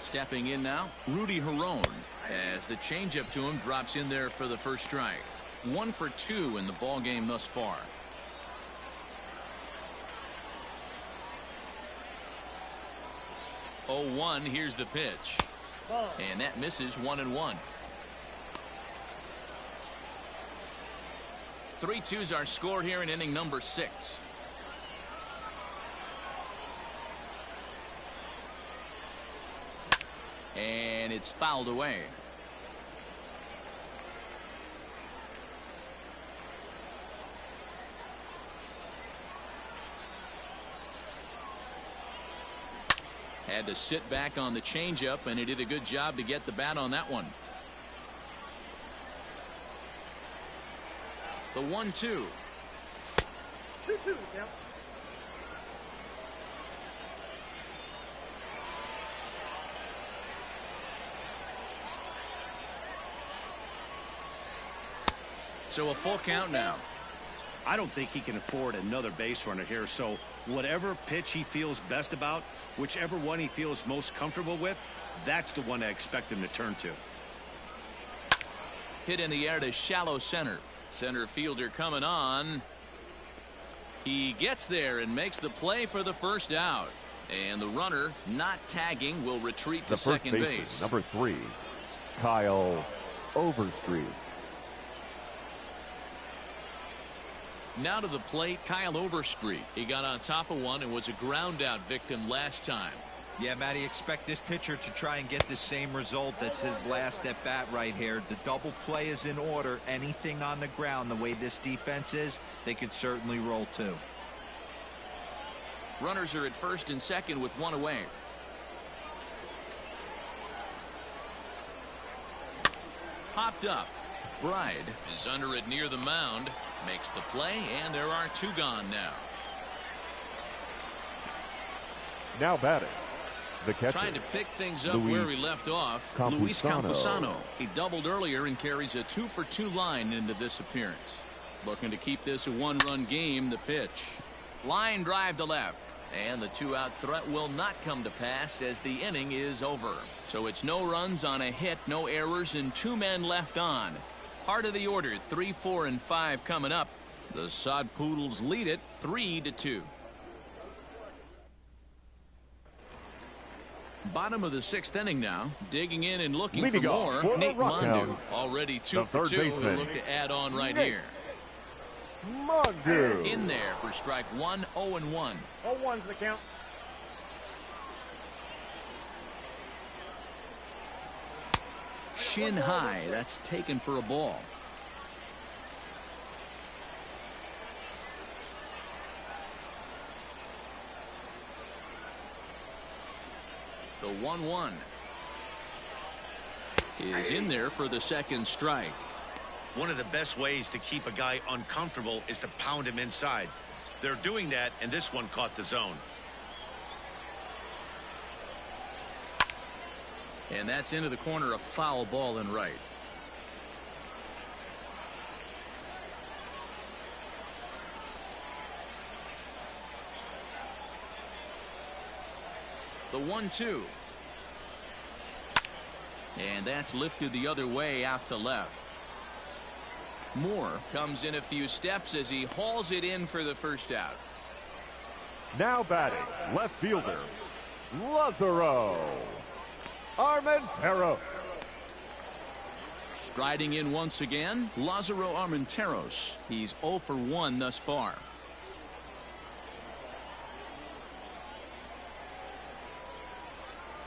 Stepping in now, Rudy Herone, as the changeup to him drops in there for the first strike. 1 for 2 in the ball game thus far. 0-1. Here's the pitch, and that misses. 1-1. 3-2's our score here in inning number 6. And it's fouled away. Had to sit back on the changeup, and he did a good job to get the bat on that one. The 1-2. 2-2, count. So a full count now. I don't think he can afford another base runner here, so whatever pitch he feels best about, whichever one he feels most comfortable with, that's the one I expect him to turn to. Hit in the air to shallow center. Center fielder coming on. He gets there and makes the play for the first out. And the runner, not tagging, will retreat to second base. Number 3, Kyle Overstreet. Now to the plate, Kyle Overstreet. He got on top of one and was a ground out victim last time. Yeah, Matty, expect this pitcher to try and get the same result. That's his last at bat right here. The double play is in order. Anything on the ground, the way this defense is, they could certainly roll too. Runners are at first and second with one away. Popped up. Bride is under it near the mound. Makes the play, and there are two gone now. Now batting, the catcher. Trying to pick things up where he left off. Luis Campusano. He doubled earlier and carries a 2-for-2 line into this appearance. Looking to keep this a one-run game. The pitch. Line drive to left. And the two-out threat will not come to pass as the inning is over. So it's no runs on a hit, no errors, and 2 men left on. Heart of the order, 3, 4, and 5 coming up. The Sod Poodles lead it 3-2. Bottom of the 6th inning now. Digging in and looking for more. Nate Mondu already 2 for 2. He'll look to add on right here. Mondu in there for strike 1, 0-1. 0-1's the count. Shin high. That's taken for a ball. The 1-1 is in there for the second strike. One of the best ways to keep a guy uncomfortable is to pound him inside. They're doing that, and this one caught the zone. And that's into the corner, a foul ball and right. The 1-2. And that's lifted the other way out to left. Moore comes in a few steps as he hauls it in for the first out. Now batting, left fielder, Lazaro Armenteros. Striding in once again, Lazaro Armenteros. He's 0 for 1 thus far.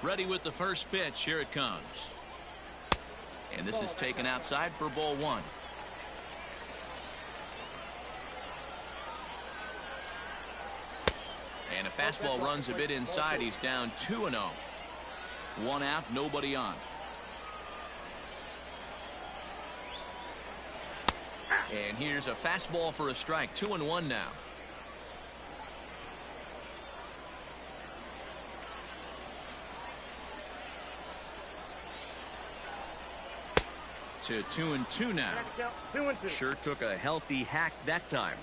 Ready with the first pitch. Here it comes. And this is taken outside for ball 1. And a fastball runs a bit inside. He's down 2-0. 1 out, nobody on. And here's a fastball for a strike. 2-1 now. To 2-2 now. 2-2. Sure took a healthy hack that time.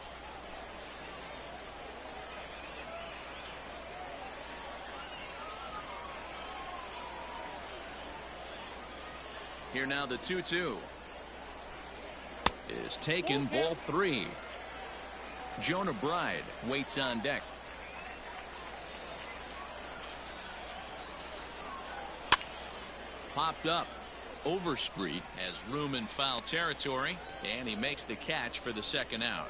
Here now the 2-2 is taken. Ball 3. Jonah Bride waits on deck. Popped up. Overstreet has room in foul territory, and he makes the catch for the second out.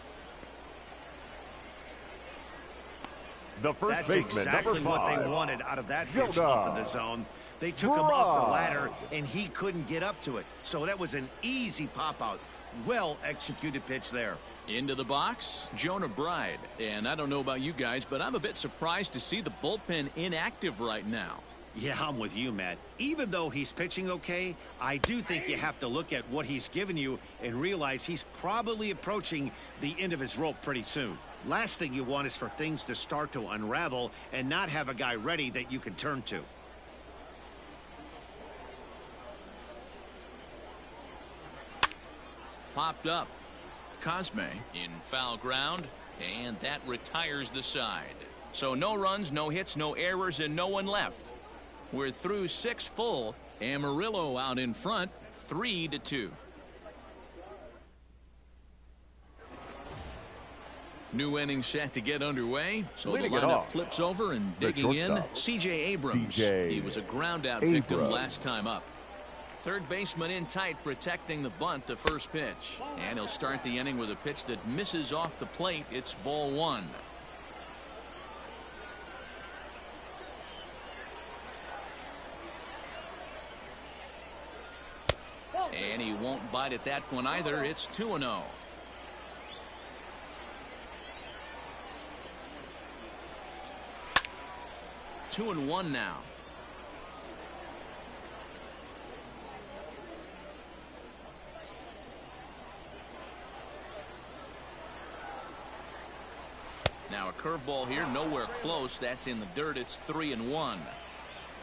The first That's baseman, exactly number 5, what they wanted out of that pitch up in the zone. They took him up the ladder, and he couldn't get up to it. So that was an easy pop out. Well-executed pitch there. Into the box, Jonah Bride. And I don't know about you guys, but I'm a bit surprised to see the bullpen inactive right now. Yeah, I'm with you, Matt. Even though he's pitching okay, I do think you have to look at what he's given you and realize he's probably approaching the end of his rope pretty soon. Last thing you want is for things to start to unravel and not have a guy ready that you can turn to. Popped up. Cosme in foul ground, and that retires the side. So no runs, no hits, no errors, and no one left. We're through 6 full. Amarillo out in front, 3-2. New inning set to get underway. So the lineup flips over and digging in, CJ Abrams. He was a ground-out victim last time up. Third baseman in tight, protecting the bunt, the first pitch. And he'll start the inning with a pitch that misses off the plate. It's ball 1. And he won't bite at that one either. It's 2-0. Two and one now. Now a curveball here, nowhere close. That's in the dirt. It's 3-1.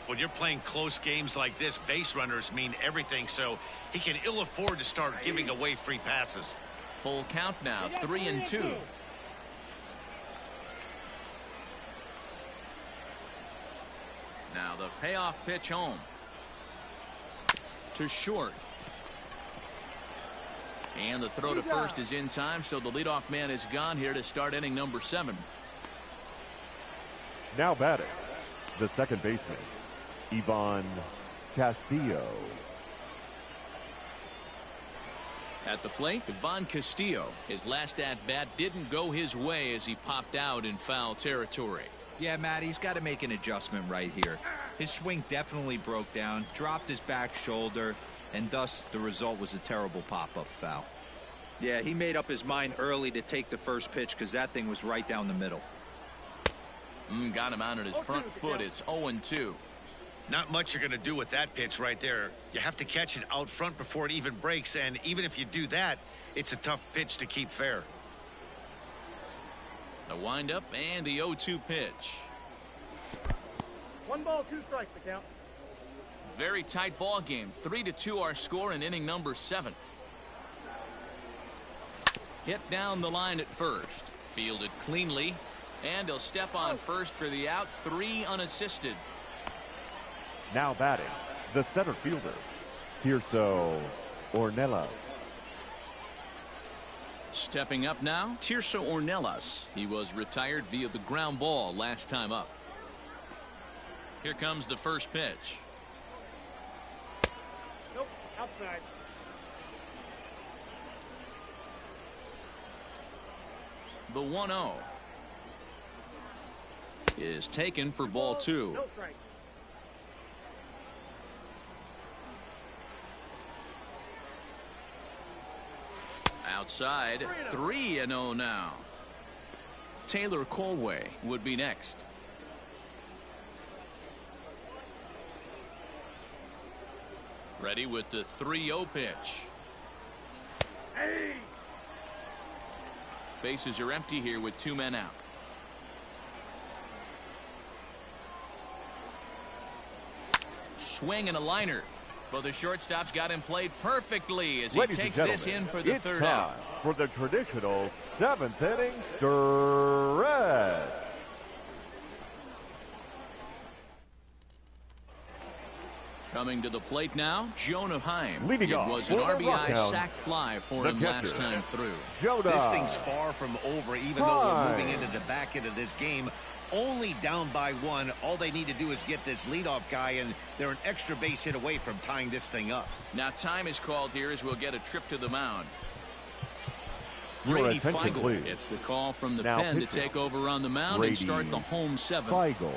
When you're playing close games like this, base runners mean everything, so he can ill afford to start giving away free passes. Full count now, 3-2. Now the payoff pitch home. To short. And the throw to first is in time, so the leadoff man is gone here to start inning number 7. Now batting, the second baseman, Ivan Castillo. At the plate, Ivan Castillo. His last at-bat didn't go his way as he popped out in foul territory. Yeah, Matt, he's got to make an adjustment right here. His swing definitely broke down, dropped his back shoulder, and thus the result was a terrible pop-up foul. Yeah, he made up his mind early to take the first pitch because that thing was right down the middle. Got him out at his front foot. It's 0-2. Not much you're going to do with that pitch right there. You have to catch it out front before it even breaks, and even if you do that, it's a tough pitch to keep fair. The windup and the 0-2 pitch. 1 ball, 2 strikes, the count. Very tight ball game. 3-2 our score in inning number 7. Hit down the line at first. Fielded cleanly. And he'll step on first for the out. 3 unassisted. Now batting, the center fielder, Tirso Ornelas. Stepping up now, Tirso Ornelas. He was retired via the ground ball last time up. Here comes the first pitch. Nope, outside. The 1-0 is taken for ball 2. No strike. Outside, 3-0 now. Taylor Colway would be next. Ready with the 3-0 pitch. Hey! Bases are empty here with 2 men out. Swing and a liner. But the shortstop's got him played perfectly as he takes this in for the third out. For the traditional 7th inning stretch. Coming to the plate now, Jonah Heim. Leading it off was an for the RBI Rockhounds, sacked fly for him last time through. Jonah This thing's far from over, even though we're moving into the back end of this game. Only down by 1. All they need to do is get this leadoff guy, and they're an extra base hit away from tying this thing up. Now time is called here as we'll get a trip to the mound. Your Brady attention, Feigl please. gets the call from the Now pen to pitching. take over on the mound Brady and start the home 7th. Feigl.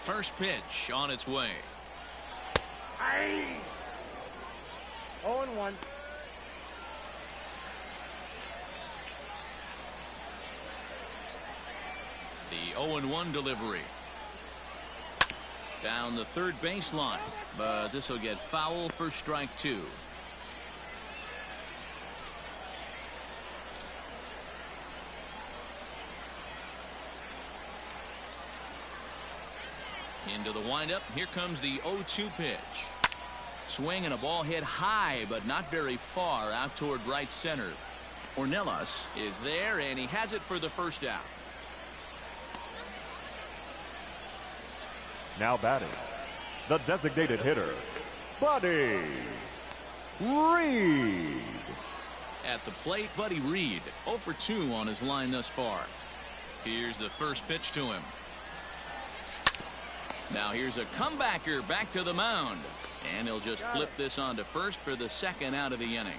First pitch on its way. 0-1. The 0-1 delivery. Down the third baseline, but this will get foul for strike 2. Into the windup. Here comes the 0-2 pitch. Swing and a ball hit high, but not very far out toward right center. Ornelas is there, and he has it for the first out. Now batting, the designated hitter, Buddy Reed. At the plate, Buddy Reed, 0 for 2 on his line thus far. Here's the first pitch to him. Now here's a comebacker back to the mound. And he'll just flip this on to first for the second out of the inning.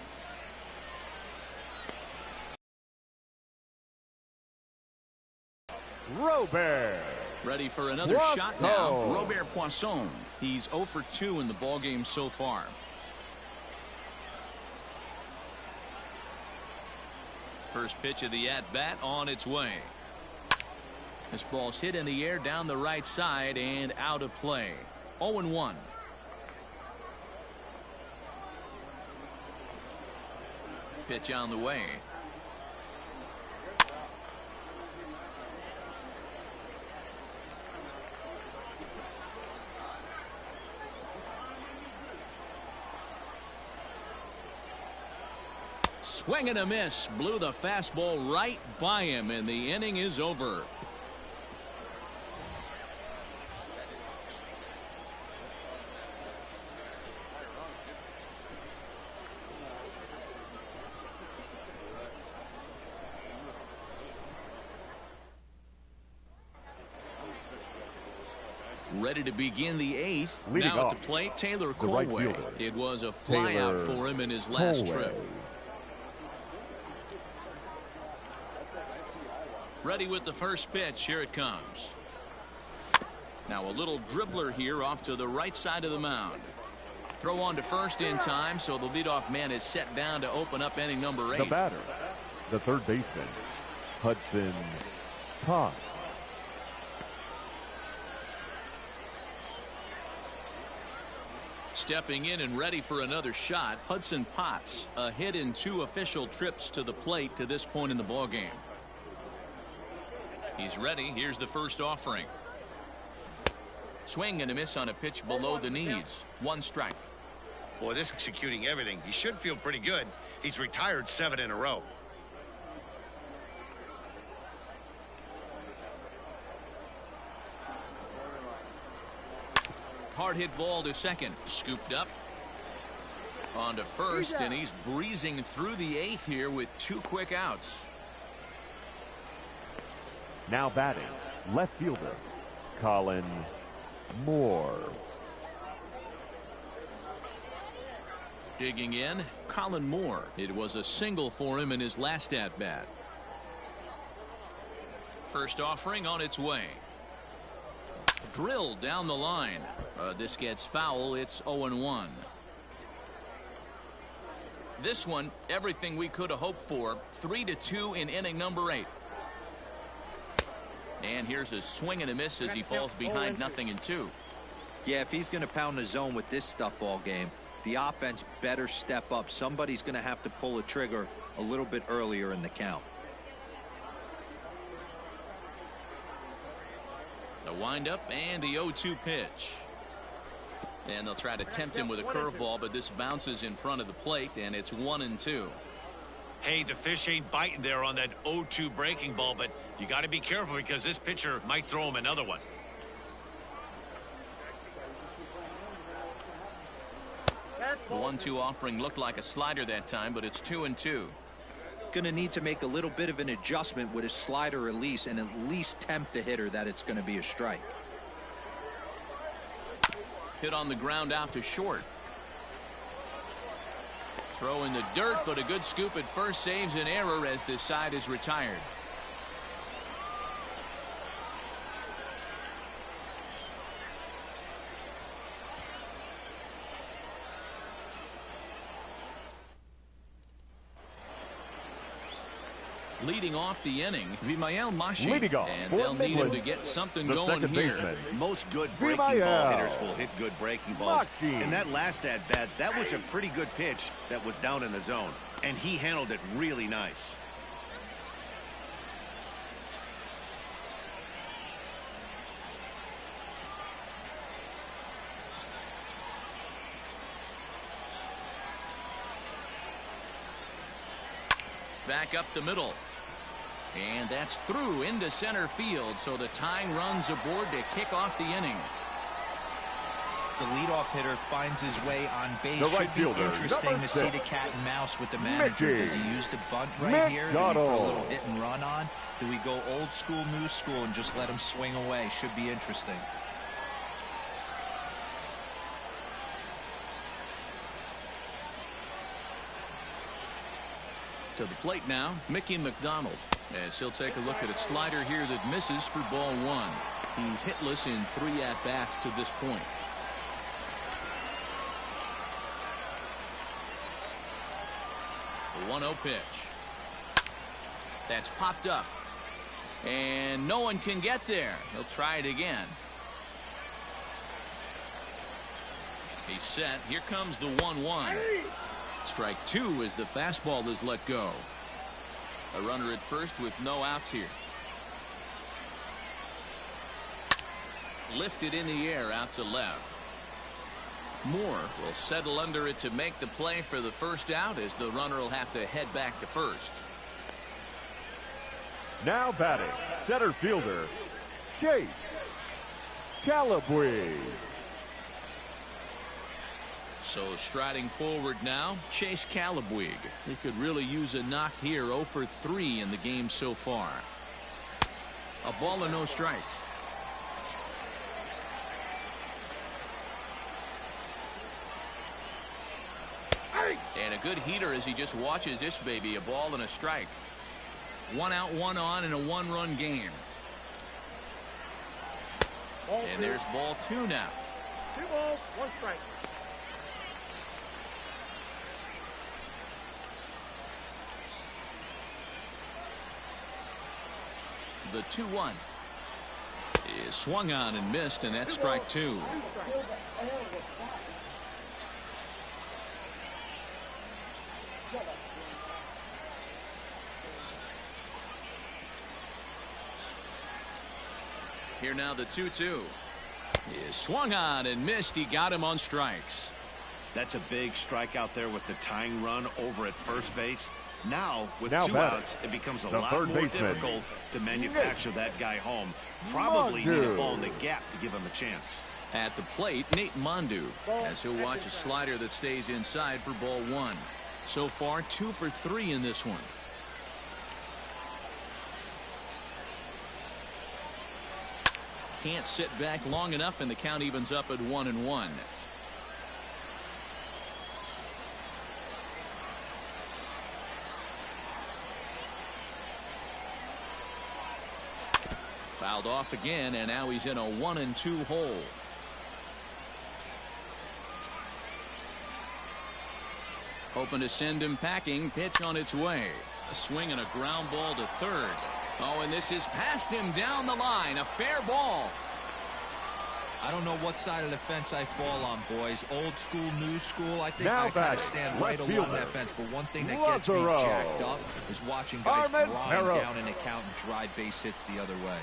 Robert. Ready for another shot now. Robert Poisson. He's 0 for 2 in the ballgame so far. First pitch of the at-bat on its way. This ball's hit in the air down the right side and out of play. 0-1. Pitch on the way. Swing and a miss. Blew the fastball right by him, and the inning is over. Ready to begin the 8th. Leading now off, at the plate, Taylor the right Colway. fielder, It was a flyout for him in his last trip. Ready with the first pitch. Here it comes. Now a little dribbler here off to the right side of the mound. Throw on to first in time, so the leadoff man is set down to open up inning number 8. The batter, the third baseman, Hudson Potts. Stepping in and ready for another shot, Hudson Potts. A hit in 2 official trips to the plate to this point in the ballgame. He's ready. Here's the first offering. Swing and a miss on a pitch below the knees. 1 strike. Boy, this executing everything. He should feel pretty good. He's retired 7 in a row. Hard hit ball to second. Scooped up. On to first, and he's breezing through the 8th here with 2 quick outs. Now batting, left fielder, Colin Moore. Digging in, Colin Moore. It was a single for him in his last at-bat. First offering on its way. Drilled down the line. This gets foul. It's 0-1. This one, everything we could have hoped for. 3-2 in inning number 8. And here's a swing and a miss as he falls behind 0-2. Yeah, if he's going to pound the zone with this stuff all game, the offense better step up. Somebody's going to have to pull a trigger a little bit earlier in the count. The windup and the 0-2 pitch. And they'll try to tempt him with a curveball, but this bounces in front of the plate, and it's 1-2. Hey, the fish ain't biting there on that 0-2 breaking ball, but you got to be careful because this pitcher might throw him another one. The 1-2 offering looked like a slider that time, but it's 2-2. Going to need to make a little bit of an adjustment with his slider release and at least tempt the hitter that it's going to be a strike. Hit on the ground out to short. Throw in the dirt, but a good scoop at first saves an error as this side is retired. Leading off the inning, Vimael Mashi, Leading off and for they'll need him Midland, to get something the going second here. baseman. Most good breaking ball hitters will hit good breaking balls. And that last at-bat, that was a pretty good pitch that was down in the zone. And he handled it really nice. Back up the middle. And that's through into center field, so the tying run's aboard to kick off the inning. The leadoff hitter finds his way on base. The right Should be fielder, interesting to see the cat and mouse with the manager. Does he use the bunt right here? Do we put a little hit and run on? Do we go old school, new school, and just let him swing away? Should be interesting. To the plate now, Mickey McDonald, as he'll take a look at a slider here that misses for ball one. He's hitless in 3 at-bats to this point. The 1-0 pitch. That's popped up. And no one can get there. He'll try it again. He's set. Here comes the 1-1. Strike 2 as the fastball is let go. A runner at first with no outs here. Lifted in the air out to left. Moore will settle under it to make the play for the first out, as the runner will have to head back to first. Now batting, center fielder, Chase Calabwe. So striding forward now, Chase Calabwe. He could really use a knock here. 0 for 3 in the game so far. A ball and no strikes. And a good heater as he just watches this baby. A ball and a strike. 1 out, 1 on in a 1-run game. And there's ball 2 now. 2 balls, 1 strike. The 2-1 is swung on and missed, and that's strike 2. Here now the 2-2 is swung on and missed. He got him on strikes. That's a big strike out there with the tying run over at first base. Now, with 2 outs, it becomes a lot more difficult to manufacture that guy home. Probably need a ball in the gap to give him a chance. At the plate, Nate Mondu, as he'll watch a slider that stays inside for ball 1. So far, 2 for 3 in this one. Can't sit back long enough, and the count evens up at 1-1. Fouled off again, and now he's in a 1-2 hole. Hoping to send him packing. Pitch on its way. A swing and a ground ball to third. Oh, and this is past him down the line. A fair ball. I don't know what side of the fence I fall on, boys. Old school, new school. I think now I kind of stand right along that fence. But one thing that gets me jacked up is watching guys grind down an account and drive base hits the other way.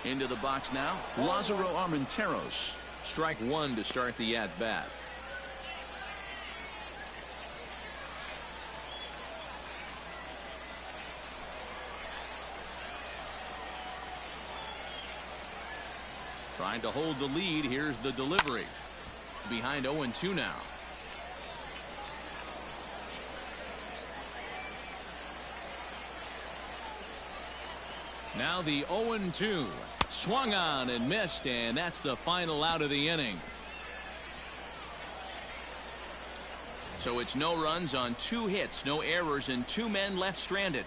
Into the box now, Lázaro Armenteros. Strike 1 to start the at-bat. Trying to hold the lead. Here's the delivery. Behind 0-2 now. Now the 0-2. Swung on and missed, and that's the final out of the inning. So it's no runs on 2 hits, no errors, and 2 men left stranded.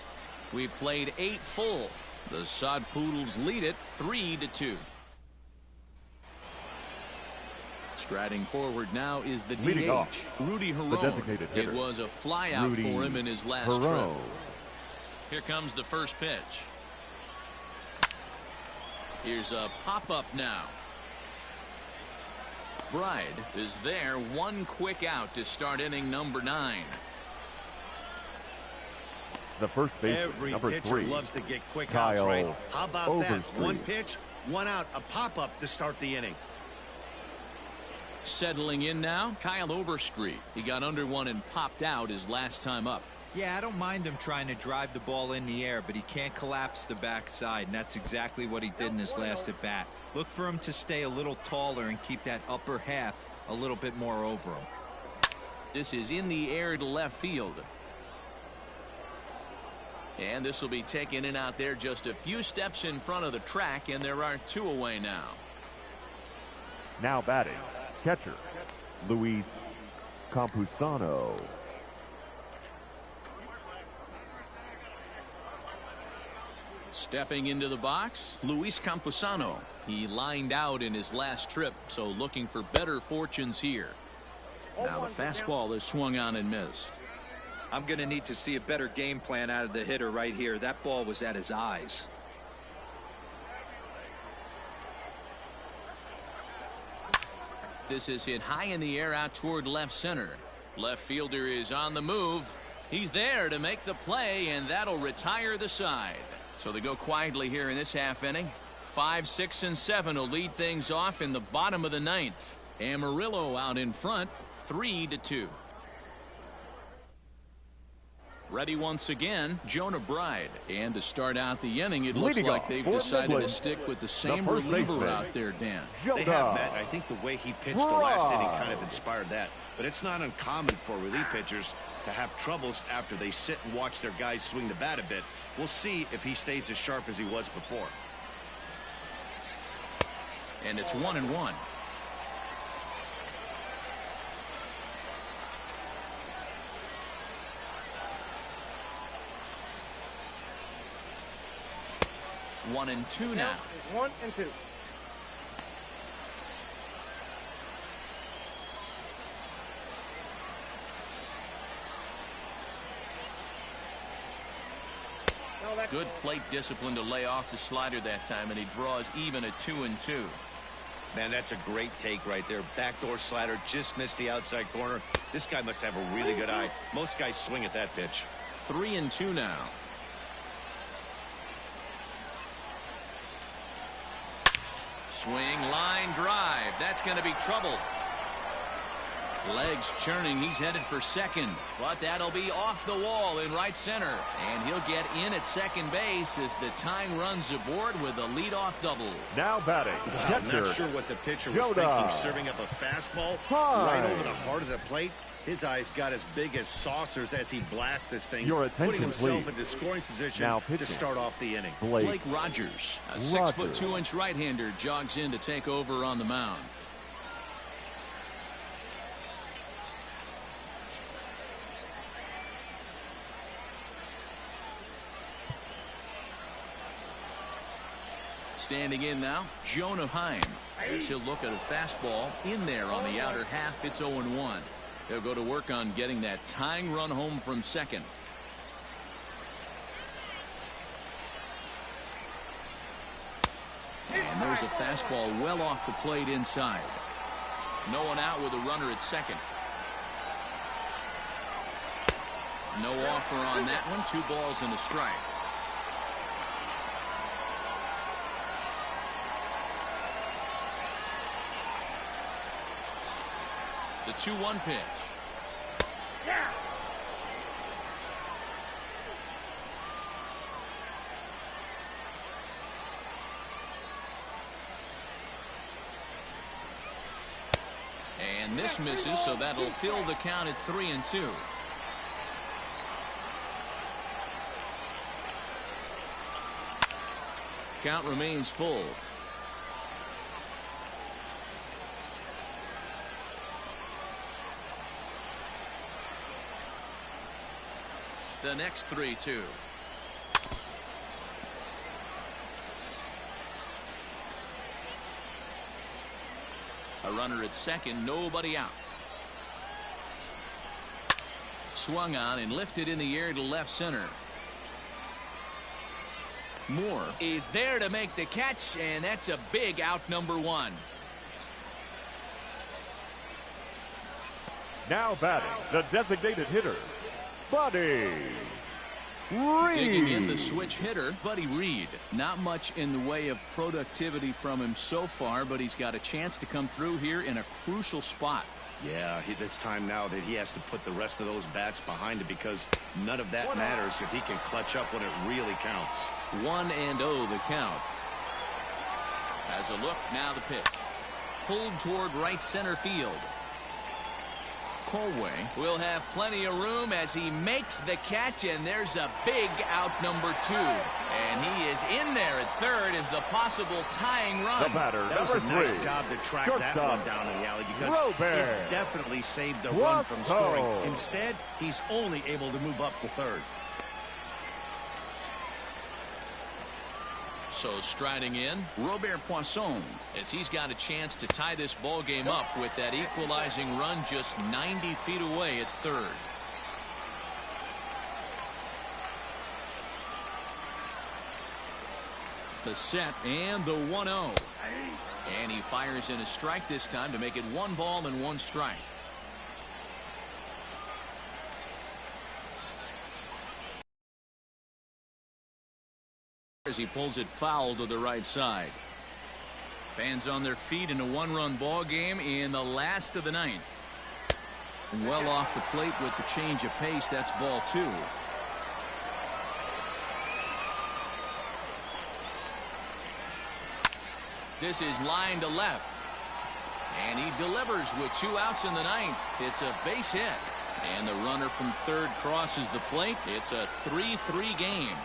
We've played 8 full. The Sod Poodles lead it 3-2. Striding forward now is the DH, Rudy Herron. It was a flyout for him in his last trip. Here comes the first pitch. Here's a pop-up now. Bride is there, one quick out to start inning number 9. The first base, every number pitcher 3, loves to get quick Kyle outs, right? How about that? Overstreet. One pitch, one out, a pop-up to start the inning. Settling in now, Kyle Overstreet. He got under one and popped out his last time up. Yeah, I don't mind him trying to drive the ball in the air, but he can't collapse the backside, and that's exactly what he did in his last at bat. Look for him to stay a little taller and keep that upper half a little bit more over him. This is in the air to left field. And this will be taken in out there just a few steps in front of the track, and there are 2 away now. Now batting, catcher, Luis Campusano. Stepping into the box, Luis Campusano. He lined out in his last trip, so looking for better fortunes here. Now the fastball is swung on and missed. I'm going to need to see a better game plan out of the hitter right here. That ball was at his eyes. This is hit high in the air out toward left center. Left fielder is on the move. He's there to make the play, and that'll retire the side. So they go quietly here in this half inning. 5, 6, and 7 will lead things off in the bottom of the 9th. Amarillo out in front, 3-2. Ready once again, Jonah Bride. And to start out the inning, it looks like they've decided to stick with the same reliever out there, Dan. They have, Matt. I think the way he pitched the last inning kind of inspired that. But it's not uncommon for relief pitchers to have troubles after they sit and watch their guys swing the bat a bit. We'll see if he stays as sharp as he was before. And it's 1-1. One and two now. 1 and 2. Good plate discipline to lay off the slider that time, and he draws even at 2 and 2. Man, that's a great take right there. Backdoor slider, just missed the outside corner. This guy must have a really good eye. Most guys swing at that pitch. 3 and 2 now. Swing, line, drive. That's going to be trouble. Legs churning. He's headed for second, but that'll be off the wall in right center, and he'll get in at second base as the tying runs aboard with a leadoff double. Now batting, wow, I'm not sure what the pitcher was thinking, serving up a fastball right over the heart of the plate. His eyes got as big as saucers as he blasts this thing, putting himself into scoring position to start off the inning. Blake Rogers, a 6'2" right-hander, jogs in to take over on the mound. Standing in now, Jonah Heim. As he'll look at a fastball in there on the outer half. It's 0-1. He'll go to work on getting that tying run home from second. And there's a fastball well off the plate inside. No one out with a runner at second. No offer on that one. 2 balls and a strike. The 2-1 pitch. Yeah. And this misses, so that'll fill the count at 3-2. Count remains full. The next 3-2. A runner at second, nobody out. Swung on and lifted in the air to left center. Moore is there to make the catch, and that's a big out, number 1. Now batting, the designated hitter, Buddy Reed. Digging in the switch hitter, Buddy Reed. Not much in the way of productivity from him so far, but he's got a chance to come through here in a crucial spot. Yeah, it's time now that he has to put the rest of those bats behind it, because none of that matters if he can clutch up when it really counts. 1-0 the count. As a look, now the pitch. Pulled toward right center field. Colway will have plenty of room as he makes the catch, and there's a big out, number 2. And he is in there at third as the possible tying run. The batter, that was a number 3. nice job to track that one down in the alley, because it definitely saved the Rockhounds. run from scoring. Instead, he's only able to move up to third. So striding in, Robert Poisson, as he's got a chance to tie this ball game up with that equalizing run just 90 feet away at third. The set and the 1-0. And he fires in a strike this time to make it 1 ball and 1 strike. As he pulls it foul to the right side. Fans on their feet in a 1-run ball game in the last of the 9th. Well off the plate with the change of pace. That's ball 2. This is line to left. And he delivers with 2 outs in the 9th. It's a base hit. And the runner from third crosses the plate. It's a 3-3 game.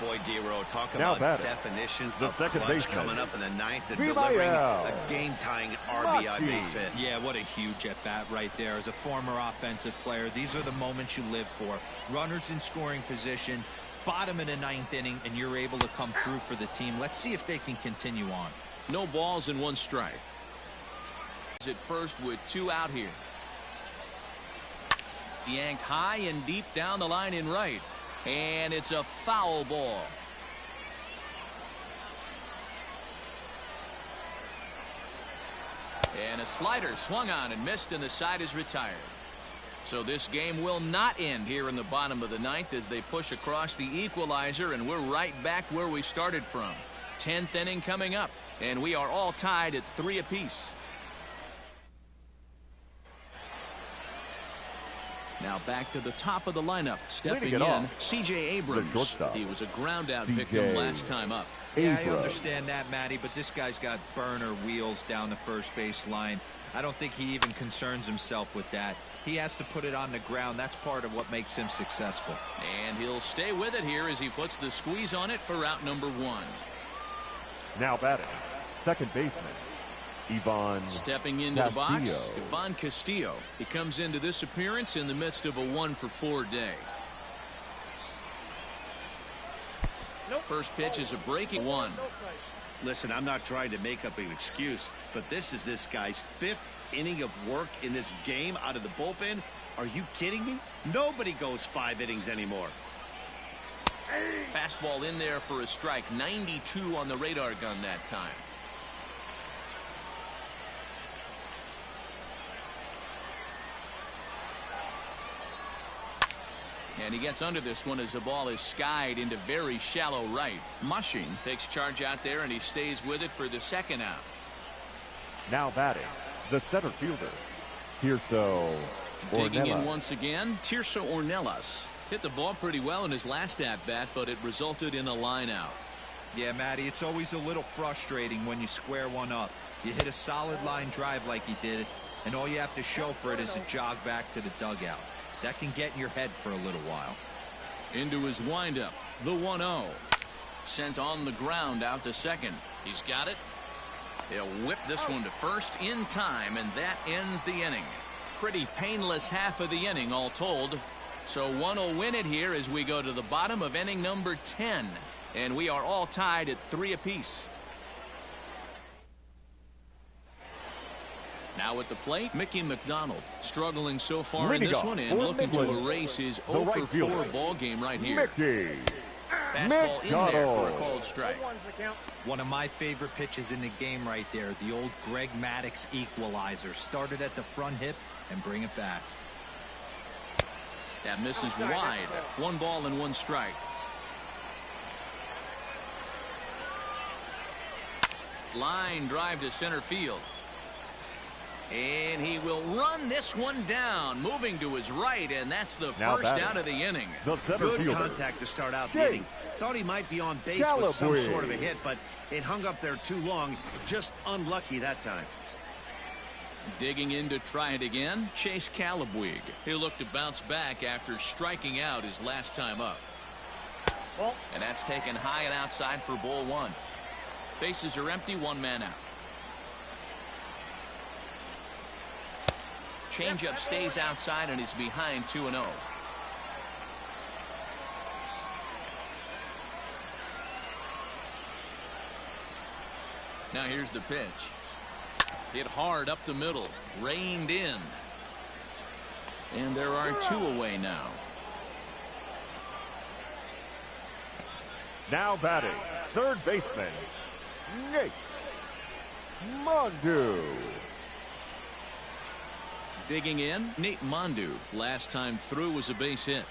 Boy, Dero, talk now about definition of clutch coming up in the 9th and delivering a game-tying RBI base hit. Yeah, what a huge at-bat right there. As a former offensive player, these are the moments you live for. Runners in scoring position, bottom in the 9th inning, and you're able to come through for the team. Let's see if they can continue on. No balls and 1 strike. At first with 2 out here. Yanked high and deep down the line in right. And it's a foul ball. And a slider swung on and missed, and the side is retired. So this game will not end here in the bottom of the 9th as they push across the equalizer, and we're right back where we started from. 10th inning coming up, and we are all tied at 3 apiece. Now back to the top of the lineup. Stepping in, C.J. Abrams. He was a ground-out victim last time up. Yeah, I understand that, Matty, but this guy's got burner wheels down the first base line. I don't think he even concerns himself with that. He has to put it on the ground. That's part of what makes him successful. And he'll stay with it here as he puts the squeeze on it for out number 1. Now batting, second baseman, Ivan stepping into Castillo. the box, Ivan Castillo. He comes into this appearance in the midst of a 1-for-4 day. First pitch is a breaking 1. Listen, I'm not trying to make up an excuse, but this is this guy's 5th inning of work in this game out of the bullpen. Are you kidding me? Nobody goes 5 innings anymore. Fastball in there for a strike. 92 on the radar gun that time. And he gets under this one as the ball is skied into very shallow right. Mushing takes charge out there, and he stays with it for the 2nd out. Now batting, the center fielder, Tirso Digging Ornelas. in once again, Tirso Ornelas. Hit the ball pretty well in his last at-bat, but it resulted in a line out. Yeah, Matty, it's always a little frustrating when you square one up. You hit a solid line drive like he did, and all you have to show for it is a jog back to the dugout. That can get in your head for a little while. Into his windup, the 1-0. Sent on the ground out to second. He's got it. He'll whip this one to first in time, and that ends the inning. Pretty painless half of the inning all told. So one will win it here as we go to the bottom of inning number 10. And we are all tied at 3 apiece. Now at the plate, Mickey McDonald. Struggling so far in this one and looking to erase his 0-for-4 ball game right here. Mickey Fastball in there for a called strike. One of my favorite pitches in the game right there. The old Greg Maddux equalizer. Started at the front hip and bring it back. That misses wide. 1 ball and 1 strike. Line drive to center field. And he will run this one down, moving to his right, and that's the first out of the inning. Good contact to start out the inning. Thought he might be on base with some sort of a hit, but it hung up there too long. Just unlucky that time. Digging in to try it again, Chase Calabwig. He'll look to bounce back after striking out his last time up. And that's taken high and outside for ball 1. Bases are empty, 1 man out. Changeup stays outside and is behind 2-0. Now here's the pitch. Hit hard up the middle, reined in. And there are 2 away now. Now batting, third baseman, Nate Mondu. Digging in, Nate Mondu. Last time through was a base hit.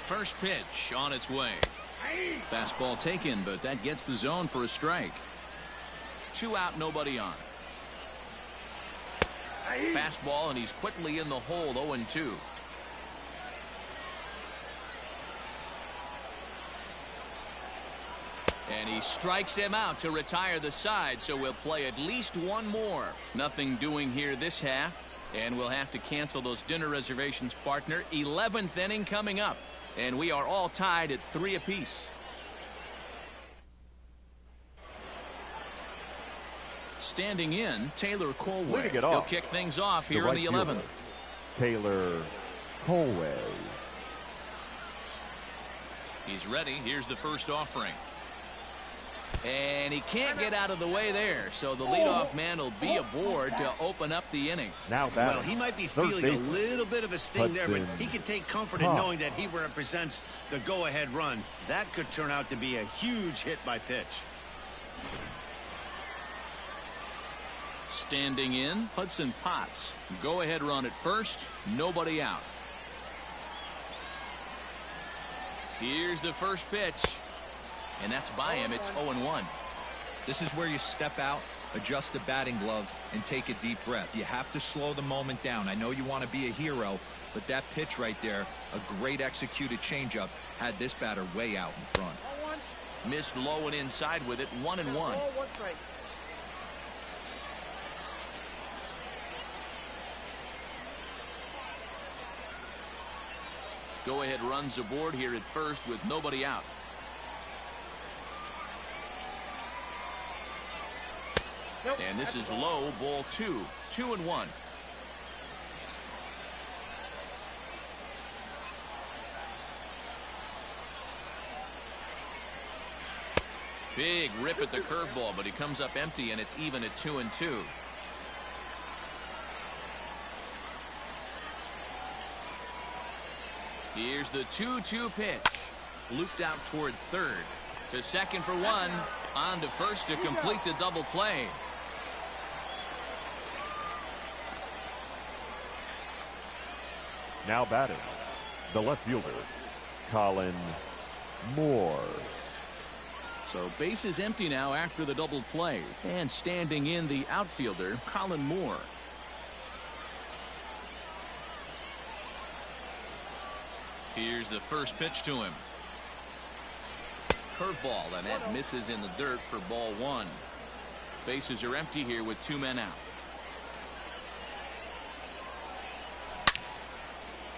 First pitch on its way. Fastball taken, but that gets the zone for a strike. 2 out, nobody on. Fastball, and he's quickly in the hole, 0-2. And he strikes him out to retire the side, so we'll play at least 1 more. Nothing doing here this half, and we'll have to cancel those dinner reservations, partner. 11th inning coming up, and we are all tied at 3 apiece. Standing in, Taylor Colway. He'll kick things off here in the 11th. Taylor Colway. He's ready. Here's the first offering. And he can't get out of the way there, so the leadoff man will be aboard to open up the inning. Now well, he might be feeling a little bit of a sting there, but he can take comfort in knowing that he represents the go-ahead run. That could turn out to be a huge hit by pitch. Standing in, Hudson Potts. Go-ahead run at first, nobody out. Here's the first pitch. And that's by him. It's 0-1. This is where you step out, adjust the batting gloves, and take a deep breath. You have to slow the moment down. I know you want to be a hero, but that pitch right there, a great executed changeup, had this batter way out in front. Missed low and inside with it, 1-1. Go-ahead runs aboard here at first with nobody out. And this is low, ball 2. 2-1. Big rip at the curveball, but he comes up empty, and it's even at 2-2. Here's the 2-2 pitch. Looped out toward third. To second for 1. On to first to complete the double play. Now batting, the left fielder, Colin Moore. So base is empty now after the double play. And standing in, the outfielder, Colin Moore. Here's the first pitch to him. Curveball, and that misses in the dirt for ball 1. Bases are empty here with 2 men out.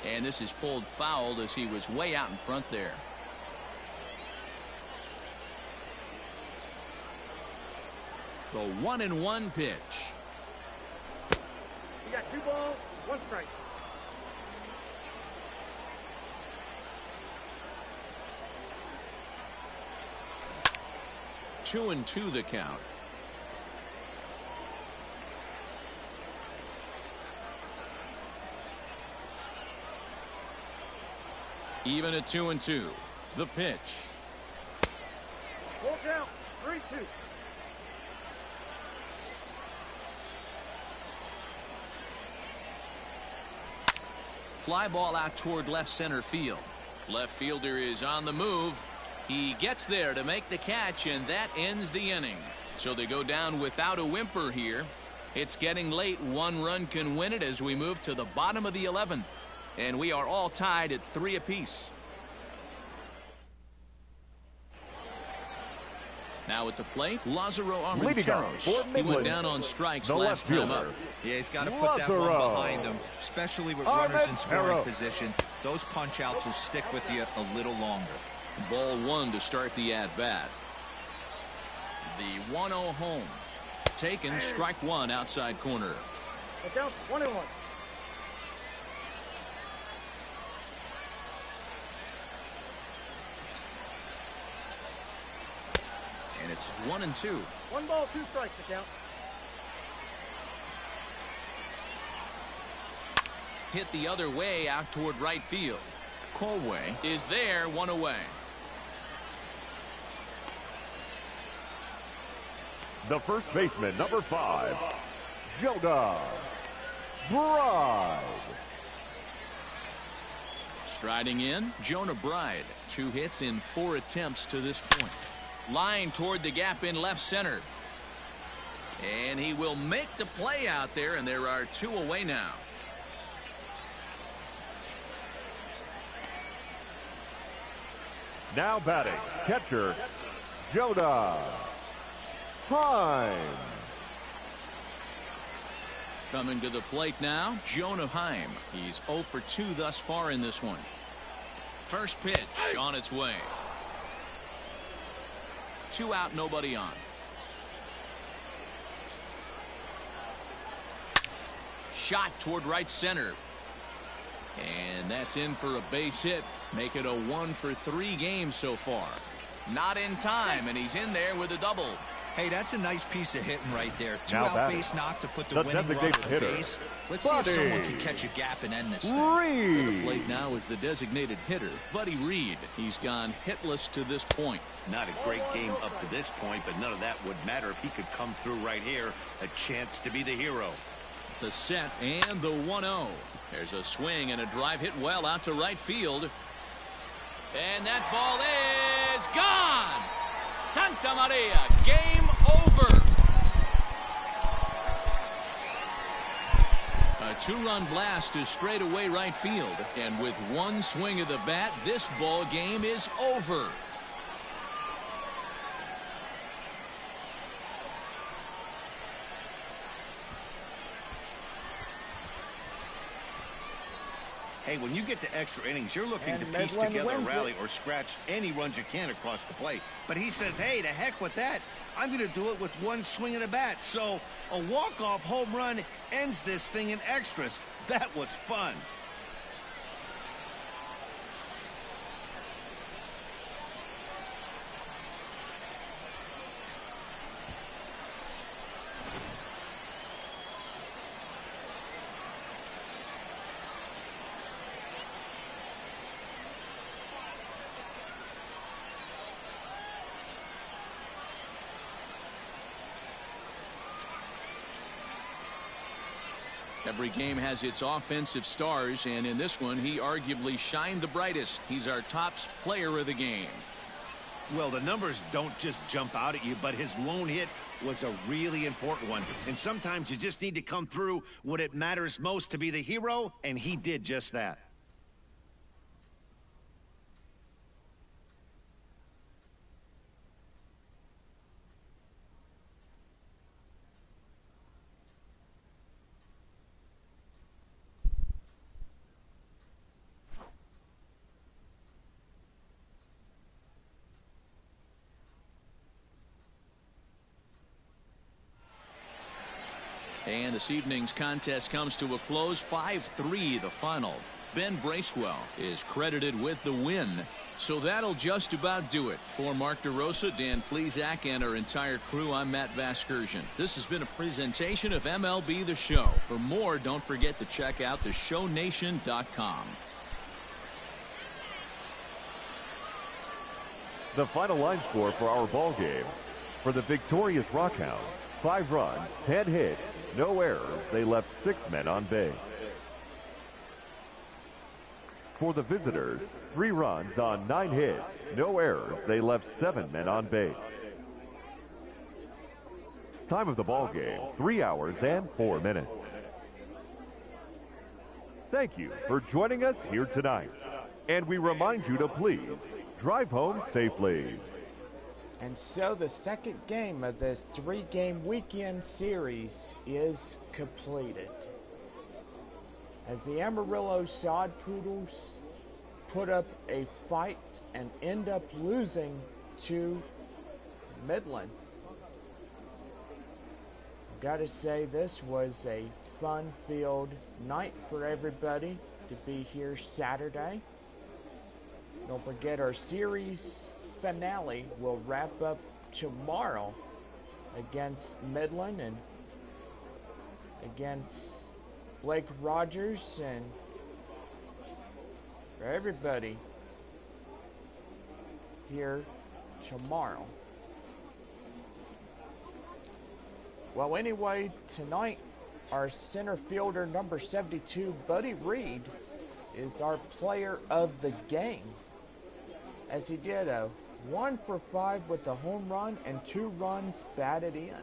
And this is pulled foul as he was way out in front there. The 1-1 pitch. You got 2 balls, 1 strike. Two and 2 the count. Even at 2-2. The pitch. Full count. 3-2. Fly ball out toward left center field. Left fielder is on the move. He gets there to make the catch, and that ends the inning. So they go down without a whimper here. It's getting late. One run can win it as we move to the bottom of the 11th. And we are all tied at 3 apiece. Now at the plate, Lázaro Armenteros. He went down on strikes last time up. Yeah, he's got to put that one behind him, especially with runners in scoring position. Those punch-outs will stick with you a little longer. Ball 1 to start the at-bat. The 1-0 home. Taken, strike 1 outside corner. The count 1-1. And it's 1-2. 1 ball, 2 strikes to count. Hit the other way out toward right field. Colway is there, 1 away. The first baseman, number 5, Jonah Bride. Striding in, Jonah Bride. 2 hits in 4 attempts to this point. Line toward the gap in left center. And he will make the play out there, and there are 2 away now. Now batting, catcher, Jonah Heim. Coming to the plate now, Jonah Heim. He's 0 for 2 thus far in this one. First pitch on its way. 2 out, nobody on. Shot toward right center. And that's in for a base hit. Make it a 1 for 3 game so far. Not in time, and he's in there with a double. Hey, that's a nice piece of hitting right there. 2 now out base knock to put the winning run on base. Let's see if someone can catch a gap and end this thing. To the plate now is the designated hitter, Buddy Reed. He's gone hitless to this point. Not a great game up to this point, but none of that would matter if he could come through right here. A chance to be the hero. The set and the 1-0. There's a swing and a drive hit well out to right field. And that ball is gone. Santa Maria, game over. A 2-run blast to straightaway right field. And with 1 swing of the bat, this ball game is over. Hey, when you get to extra innings, you're looking to piece Midland together a wins rally or scratch any runs you can across the plate. But he says, hey, to heck with that. I'm going to do it with 1 swing of the bat. So a walk-off home run ends this thing in extras. That was fun. Every game has its offensive stars, and in this one, he arguably shined the brightest. He's our top player of the game. Well, the numbers don't just jump out at you, but his lone hit was a really important one. And sometimes you just need to come through when it matters most to be the hero, and he did just that. And this evening's contest comes to a close. 5-3 the final. Ben Bracewell is credited with the win. So that'll just about do it. For Mark DeRosa, Dan Plesac, and our entire crew, I'm Matt Vasgersian. This has been a presentation of MLB The Show. For more, don't forget to check out theshownation.com. The final line score for our ball game. For the victorious Rockhounds, 5 runs, 10 hits, no errors. They left 6 men on base. For the visitors, 3 runs on 9 hits, no errors. They left 7 men on base. Time of the ball game, 3 hours and 4 minutes. Thank you for joining us here tonight. And we remind you to please drive home safely. And so the second game of this 3-game weekend series is completed, as the Amarillo Sod Poodles put up a fight and end up losing to Midland. Gotta say, this was a fun-filled night for everybody to be here Saturday. Don't forget, our series finale will wrap up tomorrow against Midland and against Blake Rogers, and for everybody here tomorrow. Well, anyway, tonight our center fielder number 72, Buddy Reed, is our player of the game, as he did a 1 for 5 with a home run and 2 runs batted in.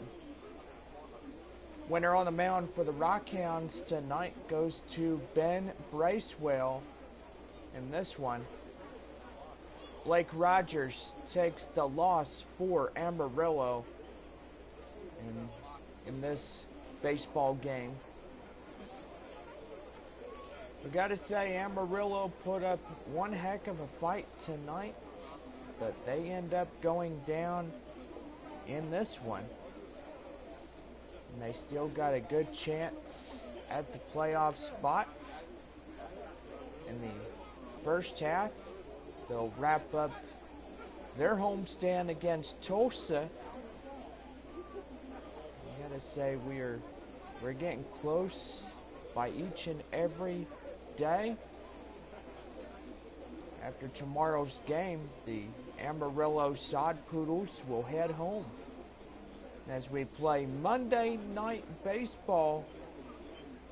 Winner on the mound for the Rockhounds tonight goes to Ben Bracewell in this one. Blake Rogers takes the loss for Amarillo in this baseball game. We gotta say, Amarillo put up one heck of a fight tonight, but they end up going down in this one. And they still got a good chance at the playoff spot. In the first half, they'll wrap up their homestand against Tulsa. I gotta say, we're getting close by each and every day. After tomorrow's game, the Amarillo Sod Poodles will head home as we play Monday Night Baseball,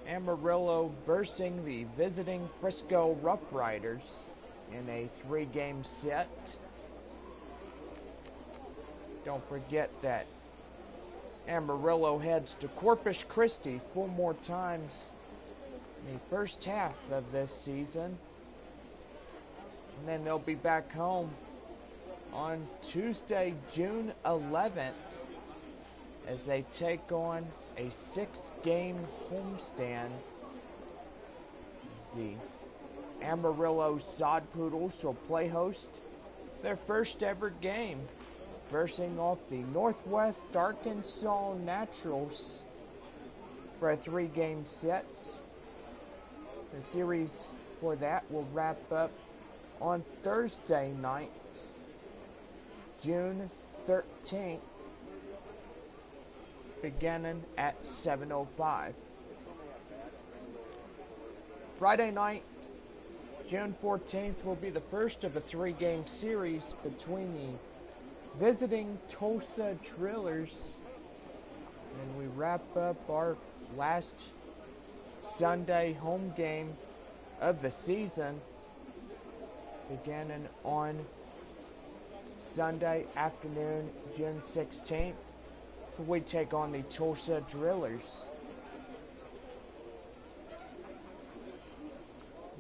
Amarillo versus the visiting Frisco Rough Riders in a 3-game set. Don't forget that Amarillo heads to Corpus Christi 4 more times in the first half of this season. And then they'll be back home on Tuesday, June 11th, as they take on a 6-game homestand. The Amarillo Sod Poodles will play host their first ever game, versing off the Northwest Arkansas Naturals for a 3-game set. The series for that will wrap up on Thursday night, June 13th, beginning at 7:05. Friday night, June 14th, will be the first of a 3-game series between the visiting Tulsa Drillers, and we wrap up our last Sunday home game of the season beginning on Sunday afternoon, June 16th, where we take on the Tulsa Drillers.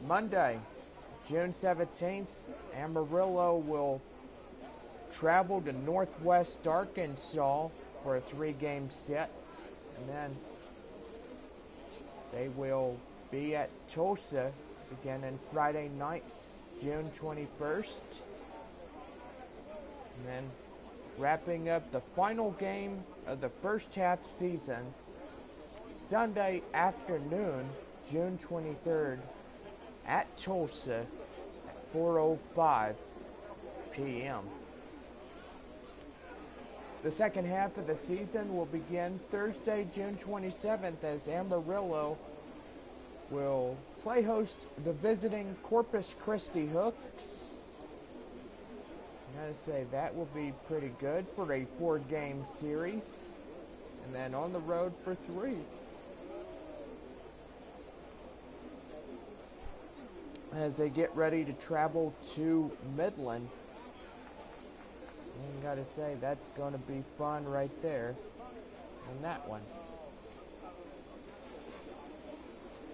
Monday, June 17th, Amarillo will travel to Northwest Arkansas for a 3-game set, and then they will be at Tulsa beginning Friday night, June 21st, and then wrapping up the final game of the first half season Sunday afternoon, June 23rd, at Tulsa at 4:05 p.m. The second half of the season will begin Thursday, June 27th, as Amarillo will play host the visiting Corpus Christi Hooks. I gotta say, that will be pretty good for a 4-game series. And then on the road for 3. As they get ready to travel to Midland. And gotta say, that's gonna be fun right there. On that one.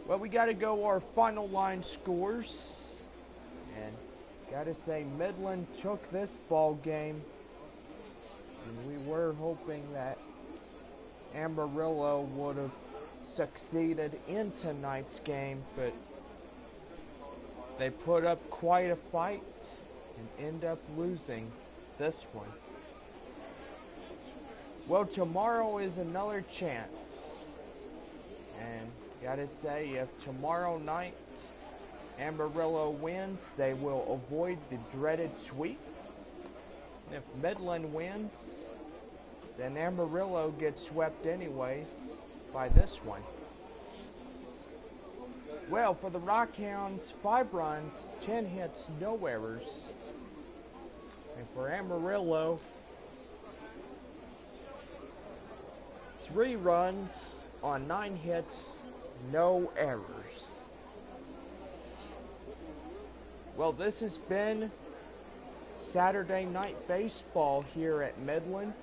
Well, we gotta go our final line scores. And gotta say, Midland took this ball game. And we were hoping that Amarillo would have succeeded in tonight's game, but they put up quite a fight and end up losing this one. Well, tomorrow is another chance. And gotta say, if tomorrow night Amarillo wins, they will avoid the dreaded sweep. If Midland wins, then Amarillo gets swept anyways by this one. Well, for the Rockhounds, 5 runs, 10 hits, no errors. And for Amarillo, 3 runs on 9 hits, no errors. Well, this has been Saturday Night Baseball here at Midland.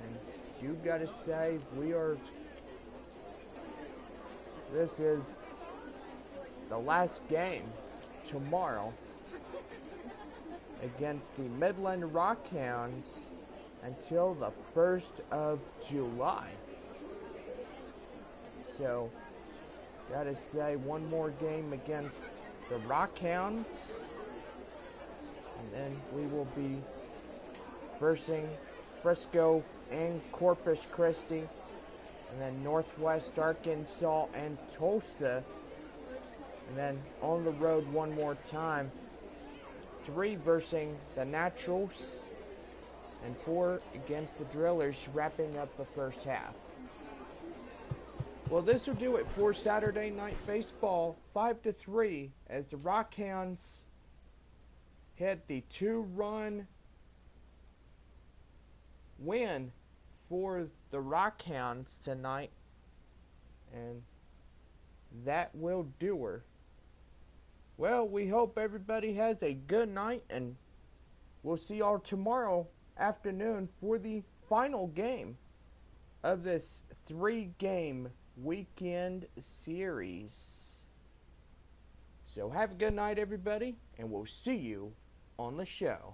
And you've got to say, this is the last game tomorrow against the Midland Rockhounds until the 1st of July. So, gotta say, one more game against the Rockhounds, and then we will be versing Frisco and Corpus Christi, and then Northwest Arkansas and Tulsa, and then on the road one more time, 3 versing the Naturals, and 4 against the Drillers, wrapping up the first half. Well, this will do it for Saturday Night Baseball, 5-3, as the Rockhounds hit the 2-run win for the Rockhounds tonight, and that will do her. Well, we hope everybody has a good night, and we'll see y'all tomorrow afternoon for the final game of this 3-game weekend series. So have a good night, everybody, and we'll see you on the show.